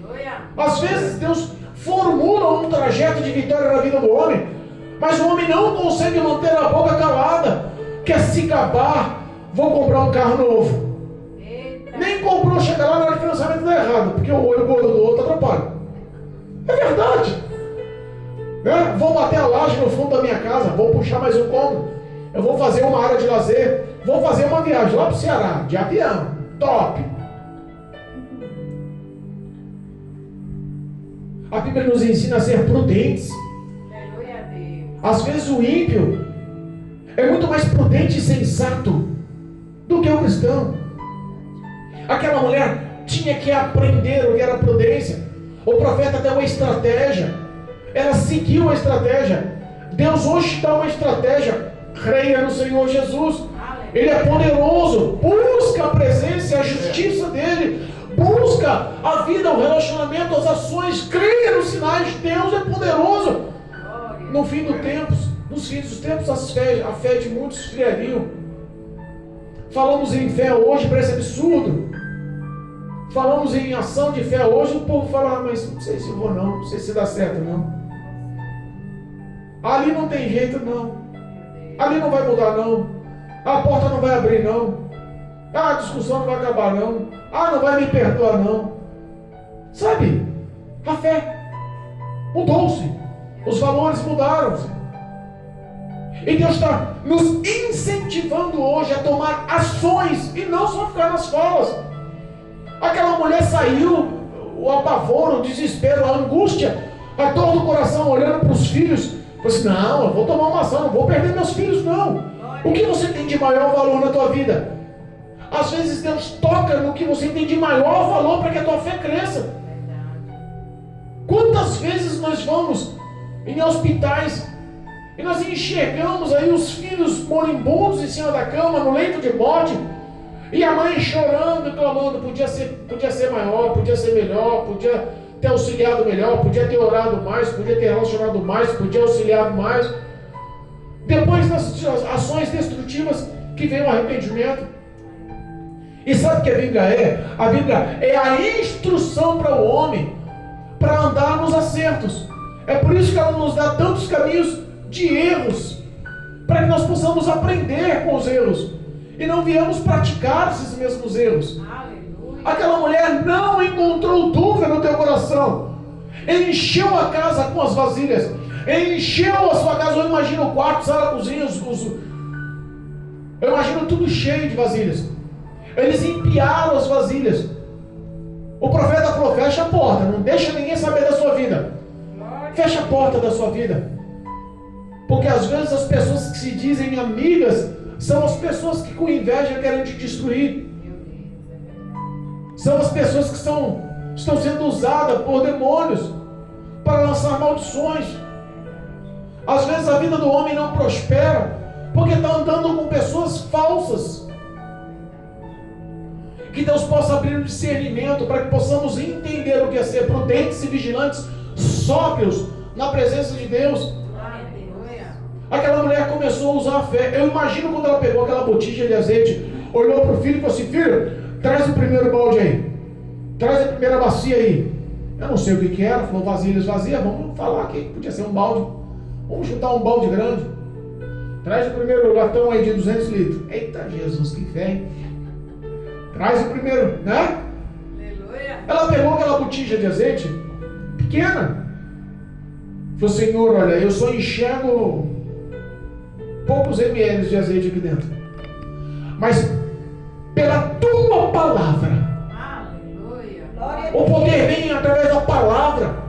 Aleluia. Às vezes Deus formula um trajeto de vitória na vida do homem, mas o homem não consegue manter a boca calada. Quer se gabar: vou comprar um carro novo. Eita. Nem comprou, chega lá na hora de financiamento dá errado, porque o olho gordo do outro atrapalha. É verdade. Né? Vou bater a laje no fundo da minha casa, vou puxar mais um cômodo, eu vou fazer uma área de lazer, vou fazer uma viagem lá para o Ceará, de avião, top. A Bíblia nos ensina a ser prudentes. Aleluia, Deus. Às vezes o ímpio é muito mais prudente e sensato do que o cristão. Aquela mulher tinha que aprender o que era prudência. O profeta deu uma estratégia. Ela seguiu a estratégia. Deus hoje dá uma estratégia. Creia no Senhor Jesus. Ele é poderoso. Busca a presença e a justiça dele. Busca a vida, o relacionamento, as ações. Creia nos sinais. Deus é poderoso. No fim dos tempos, nos fins dos tempos, a fé de muitos esfriariam. Falamos em fé hoje, parece absurdo. Falamos em ação de fé hoje, o povo fala: mas não sei se eu vou não sei se dá certo não. Ali não tem jeito não. Ali não vai mudar não. A porta não vai abrir não. A discussão não vai acabar não. Não vai me perdoar não. Sabe? A fé mudou-se. Os valores mudaram-se. E Deus está nos incentivando hoje a tomar ações e não só ficar nas falas. Aquela mulher saiu, o apavoro, o desespero, a angústia, a dor do coração, olhando para os filhos. Falei assim: não, eu vou tomar uma ação, não vou perder meus filhos não. O que você tem de maior valor na tua vida? Às vezes Deus toca no que você tem de maior valor para que a tua fé cresça. Quantas vezes nós vamos em hospitais e nós enxergamos aí os filhos moribundos em cima da cama, no leito de morte, e a mãe chorando e clamando: podia ser maior, podia ser melhor, podia ter auxiliado melhor, podia ter orado mais, podia ter relacionado mais, podia auxiliado mais. Depois das ações destrutivas que vem o arrependimento. E sabe o que a Bíblia é? A Bíblia é a instrução para o homem para andar nos acertos. É por isso que ela nos dá tantos caminhos de erros, para que nós possamos aprender com os erros e não viemos praticar esses mesmos erros. Aleluia. Aquela mulher não encontrou dúvida no teu coração. Encheu a casa com as vasilhas. Encheu a sua casa. Eu imagino o quarto, sala, cozinha, eu imagino tudo cheio de vasilhas. Eles empiaram as vasilhas. O profeta falou: fecha a porta, não deixa ninguém saber da sua vida. Fecha a porta da sua vida. Porque às vezes as pessoas que se dizem amigas são as pessoas que com inveja querem te destruir. São as pessoas que estão sendo usadas por demônios para lançar maldições. Às vezes a vida do homem não prospera porque está andando com pessoas falsas. Que Deus possa abrir um discernimento para que possamos entender o que é ser prudentes e vigilantes, sóbrios na presença de Deus. Aquela mulher começou a usar a fé. Eu imagino quando ela pegou aquela botija de azeite, olhou para o filho e falou assim: filho, traz o primeiro balde aí, traz a primeira bacia aí. Eu não sei o que era, falou vasilhas vazias, vamos falar que podia ser um balde, vamos chutar um balde grande. Traz o primeiro latão aí de 200 litros. Eita Jesus, que fé, hein? Traz o primeiro, né? Aleluia. Ela pegou aquela botija de azeite, pequena. Falou: Senhor, olha, eu só enxergo poucos ml de azeite aqui dentro. Mas pela tua palavra, Aleluia. o poder vem através da palavra.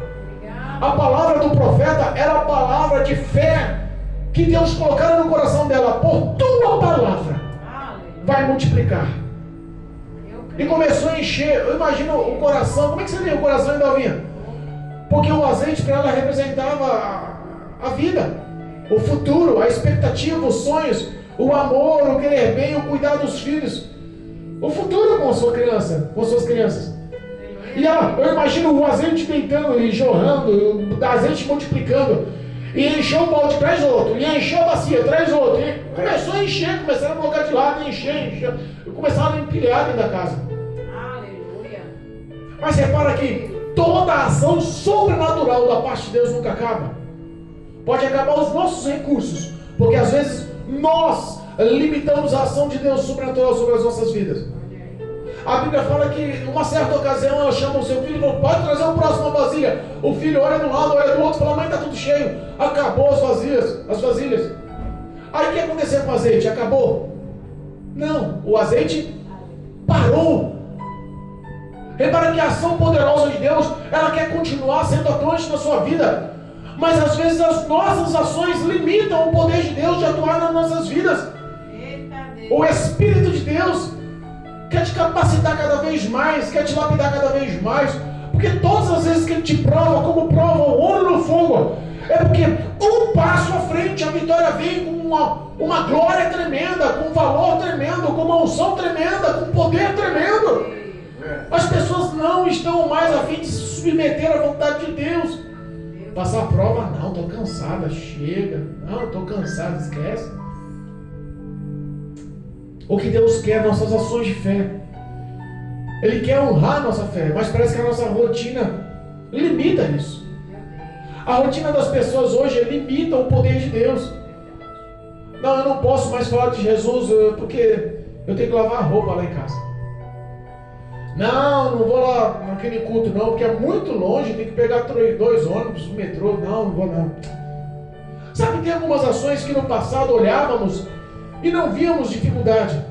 A palavra do profeta era a palavra de fé que Deus colocara no coração dela. Por tua palavra vai multiplicar. E começou a encher. Eu imagino o coração. Como é que você vê o coração de Dalvinha? Porque o azeite para ela representava a vida, o futuro, a expectativa, os sonhos, o amor, o querer bem, o cuidar dos filhos, o futuro com a sua criança, com suas crianças. E ela, eu imagino o azeite deitando e jorrando, o azeite multiplicando. E encheu o balde, traz outro. E encheu a bacia, traz outro. E começou a encher, começaram a colocar de lado, encher. E começaram a empilhar dentro da casa. Aleluia. Mas repara que toda a ação sobrenatural da parte de Deus nunca acaba. Pode acabar os nossos recursos, porque às vezes nós limitamos a ação de Deus sobrenatural sobre as nossas vidas. A Bíblia fala que em uma certa ocasião ela chama o seu filho e fala: pode trazer o próximo vasilha. O filho olha de um lado, olha do outro, fala: mãe, está tudo cheio. Acabou as vasilhas. Aí o que aconteceu com o azeite? Acabou? Não, o azeite parou. Repara que a ação poderosa de Deus, ela quer continuar sendo atuante na sua vida. Mas às vezes as nossas ações limitam o poder de Deus de atuar nas nossas vidas. O Espírito de Deus quer te capacitar cada vez mais, quer te lapidar cada vez mais. Porque todas as vezes que Ele te prova, como prova o ouro no fogo, é porque um passo à frente a vitória vem com uma glória tremenda, com um valor tremendo, com uma unção tremenda, com um poder tremendo. As pessoas não estão mais a fim de se submeter à vontade de Deus. Passar a prova, não, estou cansada, chega. Não, estou cansado, esquece. O que Deus quer, nossas ações de fé. Ele quer honrar a nossa fé, mas parece que a nossa rotina limita isso. A rotina das pessoas hoje limita o poder de Deus. Não, eu não posso mais falar de Jesus porque eu tenho que lavar a roupa lá em casa. Não vou lá naquele culto não, porque é muito longe, tem que pegar 2 ônibus, o metrô, não vou não. Sabe, tem algumas ações que no passado olhávamos e não víamos dificuldade.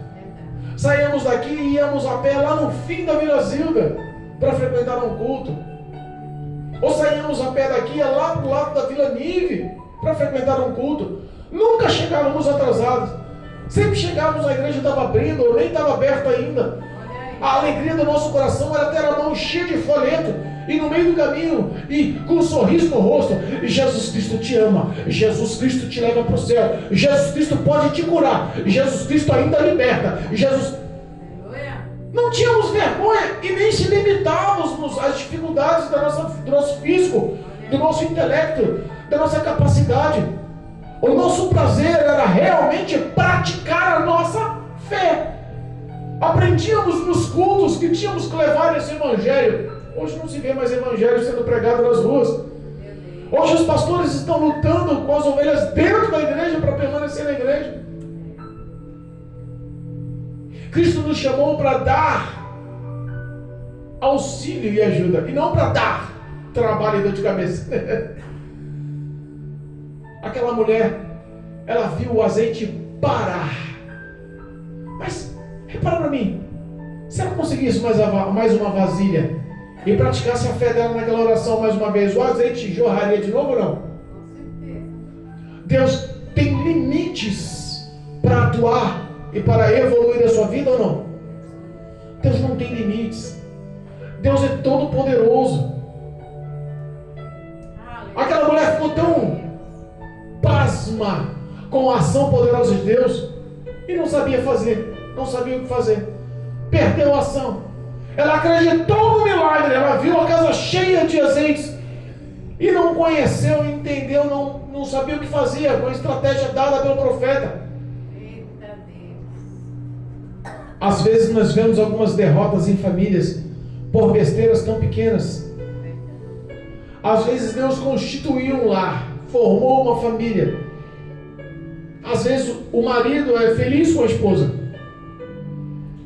Saíamos daqui e íamos a pé lá no fim da Vila Zilda para frequentar um culto. Ou saíamos a pé daqui, ia lá para o lado da Vila Nive para frequentar um culto. Nunca chegávamos atrasados. Sempre chegávamos, a igreja estava abrindo ou nem estava aberta ainda. A alegria do nosso coração era ter a mão cheia de folheto e no meio do caminho e com um sorriso no rosto: Jesus Cristo te ama, Jesus Cristo te leva para o céu, Jesus Cristo pode te curar, Jesus Cristo ainda liberta, Jesus... Não tínhamos vergonha e nem se limitávamos às dificuldades do nosso físico, do nosso intelecto, da nossa capacidade. O nosso prazer era realmente praticar a nossa fé. Aprendíamos nos cultos que tínhamos que levar esse evangelho. Hoje não se vê mais evangelho sendo pregado nas ruas. Hoje os pastores estão lutando com as ovelhas dentro da igreja para permanecer na igreja. Cristo nos chamou para dar auxílio e ajuda, e não para dar trabalho e dor de cabeça. Aquela mulher, ela viu o azeite parar. Mas repara para mim, se ela conseguisse mais uma vasilha e praticasse a fé dela naquela oração mais uma vez, o azeite jorraria de novo ou não? Com certeza. Deus tem limites para atuar e para evoluir a sua vida ou não? Deus não tem limites. Deus é todo poderoso. Aquela mulher ficou tão pasma com a ação poderosa de Deus e não sabia fazer. Não sabia o que fazer. Perdeu a ação. Ela acreditou no milagre. Ela viu a casa cheia de azeites e não conheceu, entendeu, não sabia o que fazia com a estratégia dada pelo profeta. Eita Deus. Às vezes nós vemos algumas derrotas em famílias por besteiras tão pequenas. Às vezes Deus constituiu um lar, formou uma família. Às vezes o marido é feliz com a esposa.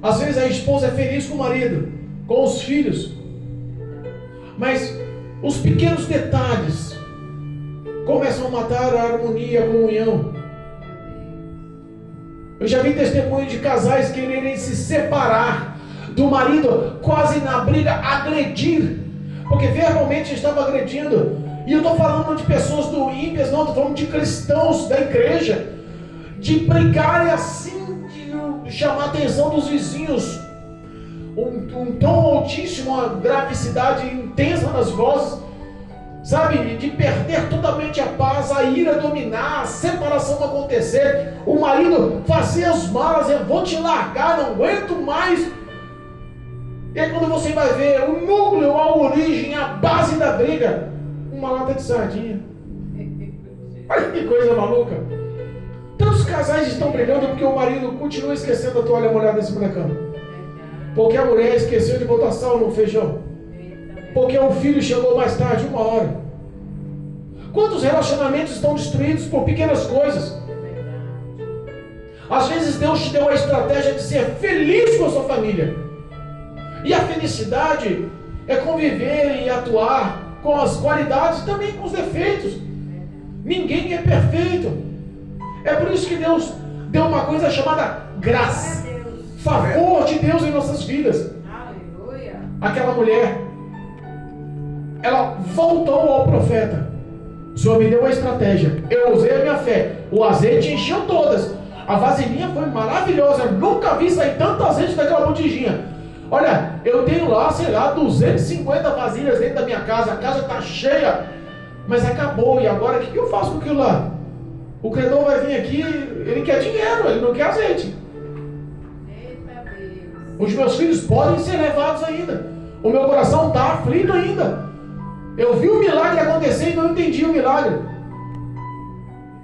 Às vezes a esposa é feliz com o marido, com os filhos. Mas os pequenos detalhes começam a matar a harmonia, a comunhão. Eu já vi testemunho de casais quererem se separar do marido, quase na briga, agredir, porque verbalmente estava agredindo. E eu estou falando de pessoas do ímpias, não, estou falando de cristãos da igreja, de brigarem assim, de chamar a atenção dos vizinhos, um tom altíssimo, uma gravicidade intensa nas vozes, sabe, de perder totalmente a paz, a ira dominar, a separação acontecer, o marido fazer as malas, eu vou te largar, não aguento mais. E aí quando você vai ver o núcleo, a origem, a base da briga, uma lata de sardinha. Olha que coisa maluca. Tantos casais estão brigando porque o marido continua esquecendo a toalha molhada em cima da cama, porque a mulher esqueceu de botar sal no feijão, porque o filho chegou mais tarde, 1 hora. Quantos relacionamentos estão destruídos por pequenas coisas? Às vezes Deus te deu a estratégia de ser feliz com a sua família, e a felicidade é conviver e atuar com as qualidades e também com os defeitos. Ninguém é perfeito. É por isso que Deus deu uma coisa chamada graça, favor de Deus em nossas vidas. Aleluia. Aquela mulher, ela voltou ao profeta: o Senhor me deu uma estratégia, eu usei a minha fé, o azeite encheu todas, a vasilhinha foi maravilhosa, eu nunca vi sair tanto azeite daquela botijinha. Olha, eu tenho lá, sei lá, 250 vasilhas dentro da minha casa, a casa está cheia, mas acabou, e agora o que eu faço com aquilo lá? O credor vai vir aqui, ele quer dinheiro, ele não quer azeite. Eita Deus. Os meus filhos podem ser levados ainda, o meu coração está aflito ainda. Eu vi o milagre acontecer e não entendi o milagre.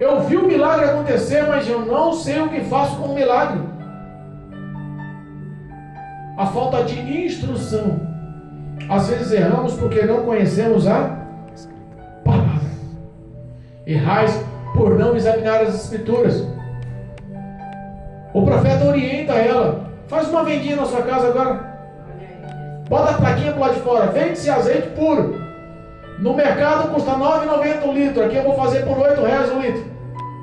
Eu vi o milagre acontecer, mas eu não sei o que faço com o milagre. A falta de instrução. Às vezes erramos porque não conhecemos a palavra. Errais por não examinar as escrituras. O profeta orienta ela: faz uma vendinha na sua casa agora, Olha aí. bota a plaquinha pro lado de fora, vende-se azeite puro. No mercado custa R$ 9,90 um litro, aqui eu vou fazer por R$ 8,00 um litro.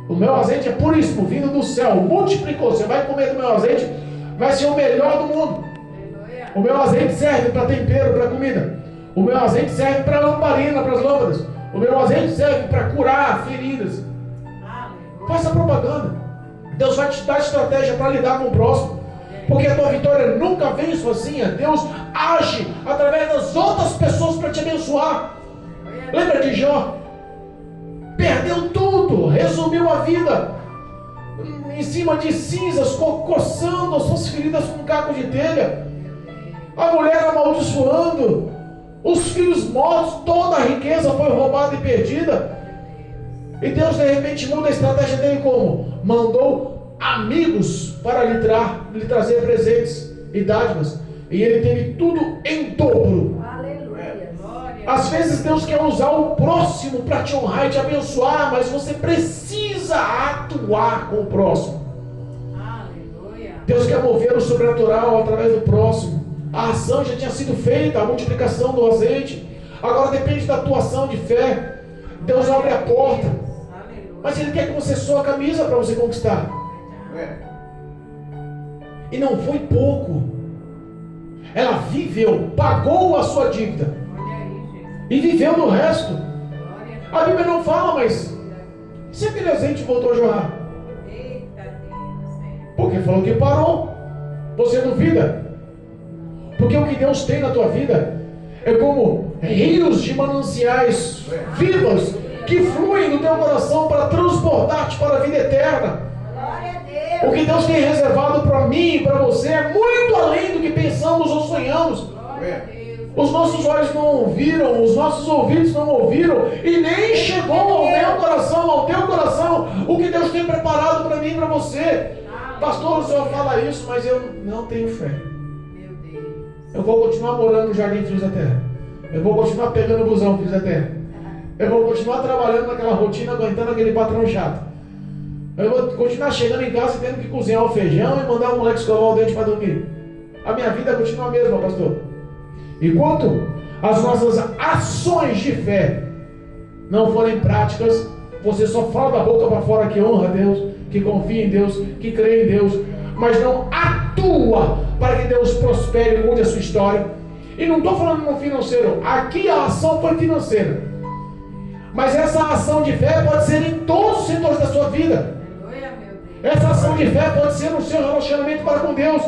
O meu azeite é puríssimo, vindo do céu, multiplicou. Você vai comer do meu azeite, vai ser o melhor do mundo. Aleluia. O meu azeite serve para tempero, para comida. O meu azeite serve para lamparina, para as lâmpadas. O meu azeite serve para curar feridas. Aleluia. Faça propaganda. Deus vai te dar estratégia para lidar com o próximo, porque a tua vitória nunca vem sozinha. Deus age através das outras pessoas para te abençoar. Lembra de Jó? Perdeu tudo, resumiu a vida em cima de cinzas, coçando as suas feridas com um caco de telha. A mulher amaldiçoando, os filhos mortos, toda a riqueza foi roubada e perdida. E Deus de repente muda a estratégia dele como? Mandou amigos para lhe trazer presentes e dádivas. E ele teve tudo em dobro. Aleluia. Glória. Às vezes Deus quer usar o próximo para te honrar e te abençoar, mas você precisa atuar com o próximo. Aleluia. Deus quer mover o sobrenatural através do próximo. A ação já tinha sido feita, a multiplicação do azeite. Agora depende da tua ação de fé. Deus abre a porta, Aleluia. mas Ele quer que você soe a camisa para você conquistar. E não foi pouco. Ela viveu, pagou a sua dívida Olha aí, Jesus. e viveu no resto. Glória. A Bíblia não fala, mas se aquele azeite voltou a jorrar, Eita Deus. Senhor. porque falou que parou. Você duvida? Porque o que Deus tem na tua vida é como rios de mananciais vivos que fluem do teu coração para transportar-te para a vida eterna. Glória a Deus. O que Deus tem reservado para mim e para você é muito além do que pensamos ou sonhamos. Glória a Deus. Os nossos olhos não ouviram, os nossos ouvidos não ouviram, e nem chegou ao meu coração, ao teu coração, o que Deus tem preparado para mim e para você. Pastor, o senhor fala isso, mas eu não tenho fé. Meu Deus. Eu vou continuar morando no Jardim Filhos da Terra. Eu vou continuar pegando o busão Filhos da Terra. Eu vou continuar trabalhando naquela rotina, aguentando aquele patrão chato. Eu vou continuar chegando em casa e tendo que cozinhar o feijão e mandar o moleque escovar o dente para dormir. A minha vida continua a mesma, pastor. Enquanto as nossas ações de fé não forem práticas, você só fala da boca para fora que honra a Deus, que confia em Deus, que crê em Deus, mas não atua para que Deus prospere e mude a sua história. E não estou falando no financeiro, aqui a ação foi financeira, mas essa ação de fé pode ser em todos os setores da sua vida. Essa ação de fé pode ser no seu relacionamento para com Deus.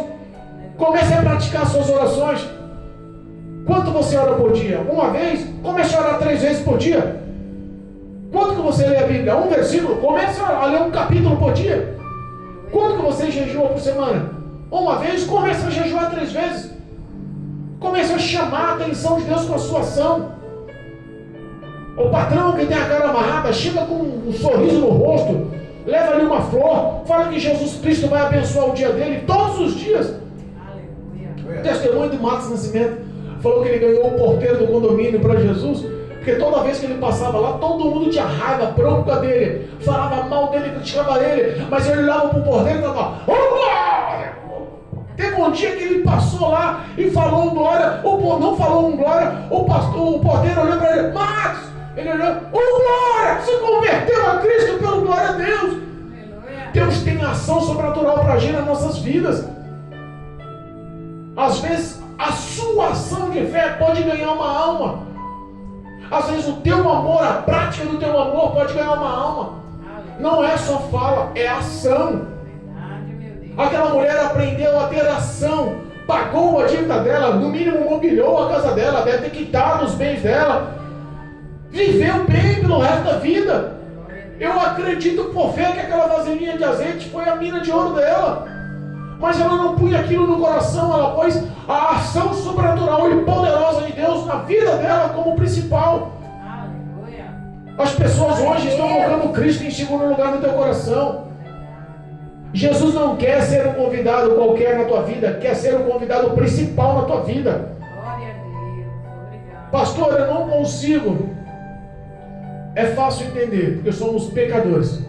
Comece a praticar suas orações. Quanto você ora por dia? Uma vez? Comece a orar 3 vezes por dia. Quanto que você lê a Bíblia? Um versículo? Comece a ler um capítulo por dia. Quanto que você jejua por semana? Uma vez? Comece a jejuar 3 vezes. Comece a chamar a atenção de Deus com a sua ação. O patrão que tem a cara amarrada, chega com um sorriso no rosto, leva ali uma flor, fala que Jesus Cristo vai abençoar o dia dele todos os dias. O testemunho do Marcos Nascimento falou que ele ganhou o porteiro do condomínio para Jesus, porque toda vez que ele passava lá, todo mundo tinha raiva, bronca dele, falava mal dele, criticava ele, mas ele olhava para o porteiro e falava: "Ô glória!" Teve um dia que ele passou lá e falou glória, não falou um glória, o porteiro olhou para ele: "Marcos!" Ele olhou: "Ô glória! Se converteu a Cristo pelo glória a Deus!" Deus tem ação sobrenatural para agir nas nossas vidas. Às vezes a sua ação de fé pode ganhar uma alma. Às vezes o teu amor, a prática do teu amor pode ganhar uma alma. Não é só fala, é ação. Aquela mulher aprendeu a ter ação, pagou a dívida dela, no mínimo mobiliou a casa dela, deve ter quitado os bens dela, viveu bem pelo resto da vida. Eu acredito por fé que aquela vasilhinha de azeite foi a mina de ouro dela, mas ela não punha aquilo no coração, ela pôs a ação sobrenatural e poderosa de Deus na vida dela como principal. As pessoas hoje estão colocando Cristo em segundo lugar no teu coração. Jesus não quer ser um convidado qualquer na tua vida, quer ser o convidado principal na tua vida. Pastor, eu não consigo. É fácil entender, porque somos pecadores.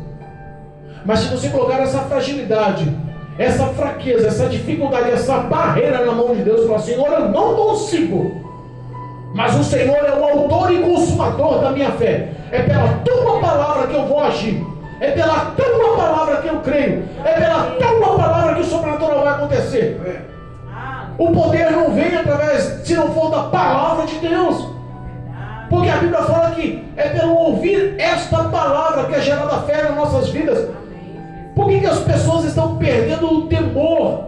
Mas se você colocar essa fragilidade, essa fraqueza, essa dificuldade, essa barreira na mão de Deus, e falar: Senhor, eu não consigo, mas o Senhor é o autor e consumador da minha fé. É pela tua palavra que eu vou agir. É pela tua palavra que eu creio. É pela tua palavra que o sobrenatural vai acontecer. O poder não vem através, se não for da palavra de Deus. Porque a Bíblia fala que é pelo ouvir esta palavra que é gerada fé nas nossas vidas. Por que as pessoas estão perdendo o temor?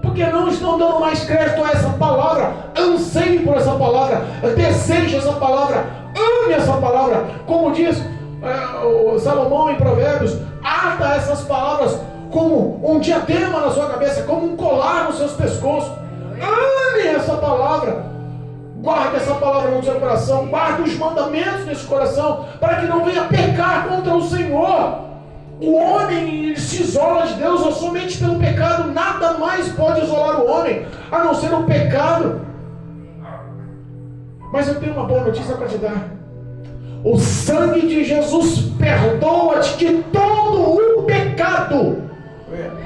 Porque não estão dando mais crédito a essa palavra. Anseie por essa palavra, deseje essa palavra, ame essa palavra. Como diz o Salomão em Provérbios: ata essas palavras como um diadema na sua cabeça, como um colar nos seus pescoços. Ame essa palavra. Guarde essa palavra no seu coração, guarde os mandamentos nesse coração, para que não venha pecar contra o Senhor. O homem se isola de Deus somente pelo pecado. Nada mais pode isolar o homem, a não ser o pecado. Mas eu tenho uma boa notícia para te dar. O sangue de Jesus perdoa-te de todo o pecado.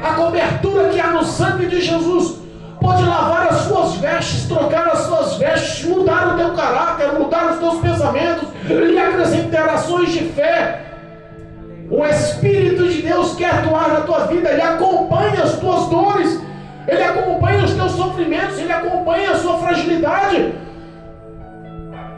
A cobertura que há no sangue de Jesus pode lavar as suas vestes, trocar as suas vestes, mudar o teu caráter, mudar os teus pensamentos, lhe acrescentar ações de fé. O Espírito de Deus quer atuar na tua vida. Ele acompanha as tuas dores, Ele acompanha os teus sofrimentos, Ele acompanha a sua fragilidade.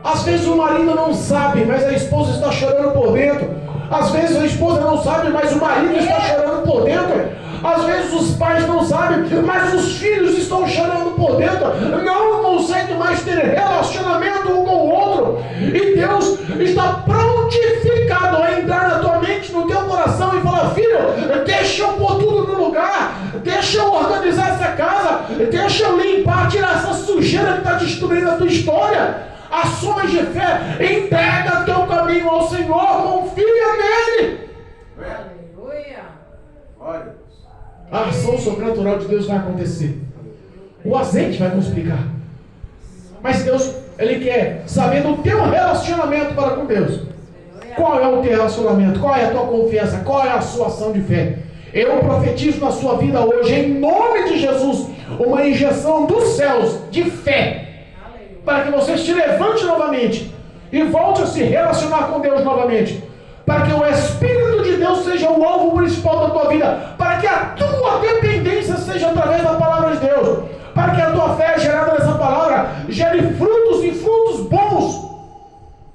Às vezes o marido não sabe, mas a esposa está chorando por dentro. Às vezes a esposa não sabe, mas o marido está chorando por dentro. Às vezes os pais não sabem, mas os filhos estão chorando por dentro. Não conseguem mais ter relacionamento um com o outro. E Deus está prontificado a entrar na tua mente, no teu coração e falar: filho, deixa eu pôr tudo no lugar, deixa eu organizar essa casa, deixa eu limpar, tirar essa sujeira que está destruindo a tua história. Ações de fé, entrega teu caminho ao Senhor, confia nele. Aleluia. Olha. A ação sobrenatural de Deus vai acontecer. O azeite vai multiplicar. Mas Deus, Ele quer saber do teu relacionamento para com Deus. Qual é o teu relacionamento? Qual é a tua confiança? Qual é a sua ação de fé? Eu profetizo na sua vida hoje, em nome de Jesus, uma injeção dos céus de fé. para que você se levante novamente e volte a se relacionar com Deus novamente, para que o Espírito de Deus seja o alvo principal da tua vida, para que a tua dependência seja através da palavra de Deus, para que a tua fé gerada nessa palavra gere frutos e frutos bons,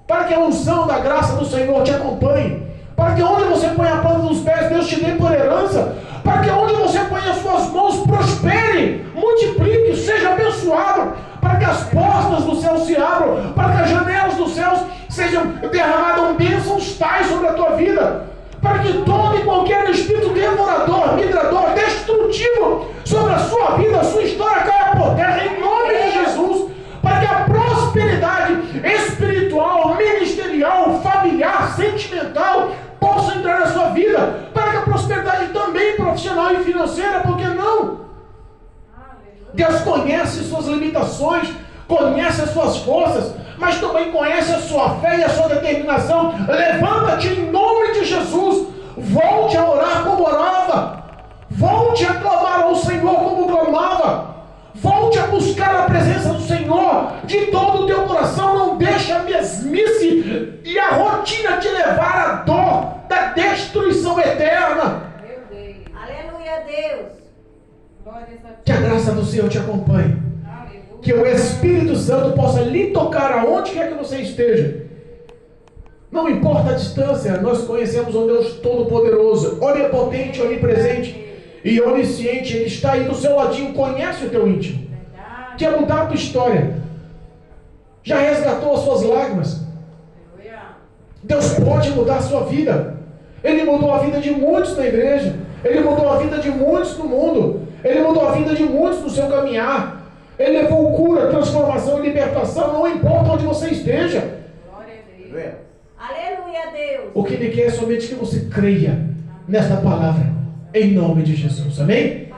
para que a unção da graça do Senhor te acompanhe, para que onde você põe a planta dos pés, Deus te dê por herança, para que onde você põe as suas mãos prospere, multiplique, seja abençoado, para que as portas do céu se abram, para que as janelas dos céus sejam derramadas bênçãos tais sobre a tua vida, para que todo e qualquer espírito devorador, migrador, destrutivo sobre a sua vida, a sua história caia por terra, em nome de Jesus, para que a prosperidade espiritual, ministerial, familiar, sentimental possa entrar na sua vida, para que a prosperidade também profissional e financeira, por que não? Deus conhece suas limitações, conhece as suas forças, mas também conhece a sua fé e a sua determinação. Levanta-te em nome de Jesus, volte a orar como orava, volte a clamar ao Senhor como clamava, volte a buscar a presença do Senhor de todo o teu coração. Não deixe a mesmice e a rotina te levar à dor da destruição eterna. Meu Deus. Aleluia, Deus. Glória a Que a graça do Senhor te acompanhe, que o Espírito Santo possa lhe tocar aonde quer que você esteja. Não importa a distância, nós conhecemos um Deus todo-poderoso, onipotente, onipresente e onisciente. Ele está aí do seu ladinho, conhece o teu íntimo, quer mudar a tua história, já resgatou as suas lágrimas. Deus pode mudar a sua vida. Ele mudou a vida de muitos na igreja, Ele mudou a vida de muitos no mundo, Ele mudou a vida de muitos no seu caminhar. Ele levou cura, transformação e libertação, não importa onde você esteja. Glória a Deus. Aleluia, Deus. O que Ele quer é somente que você creia nesta palavra, em nome de Jesus. Amém?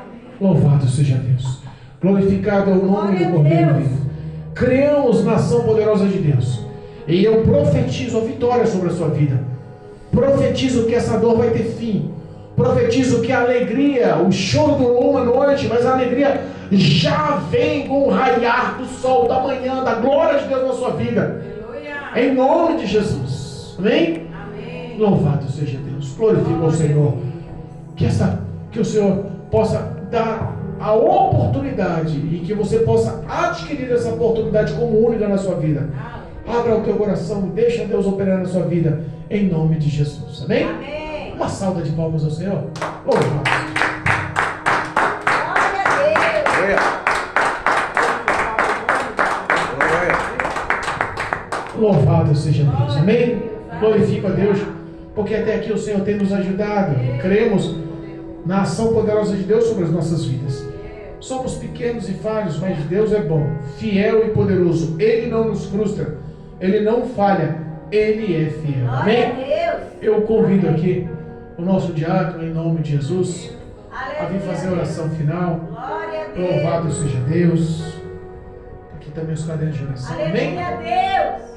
Louvado seja Deus. Glorificado é o nome do Cordeiro vivo. Creamos na ação poderosa de Deus. E eu profetizo a vitória sobre a sua vida. Profetizo que essa dor vai ter fim. Profetizo que a alegria, o choro durou uma noite, mas a alegria já vem com o raiar do sol, da manhã, da glória de Deus na sua vida. Aleluia. Em nome de Jesus. Amém? Amém. Louvado seja Deus. Glorifica o Senhor. Que o Senhor possa dar a oportunidade e que você possa adquirir essa oportunidade como única na sua vida. Abra o teu coração e deixa Deus operar na sua vida. Em nome de Jesus. Amém? Amém. Uma salva de palmas ao Senhor. Louvado. Glória a Deus. Louvado seja Deus. Amém? Glorifico a Deus, porque até aqui o Senhor tem nos ajudado. Cremos na ação poderosa de Deus sobre as nossas vidas. Somos pequenos e falhos, mas Deus é bom, fiel e poderoso. Ele não nos frustra, Ele não falha, Ele é fiel. Glória a Amém? Deus. Eu convido aqui o nosso diácono, em nome de Jesus, a vir fazer a oração final. Glória a Deus. Louvado seja Deus. Aqui também os cadernos de oração. Amém? Aleluia, Deus.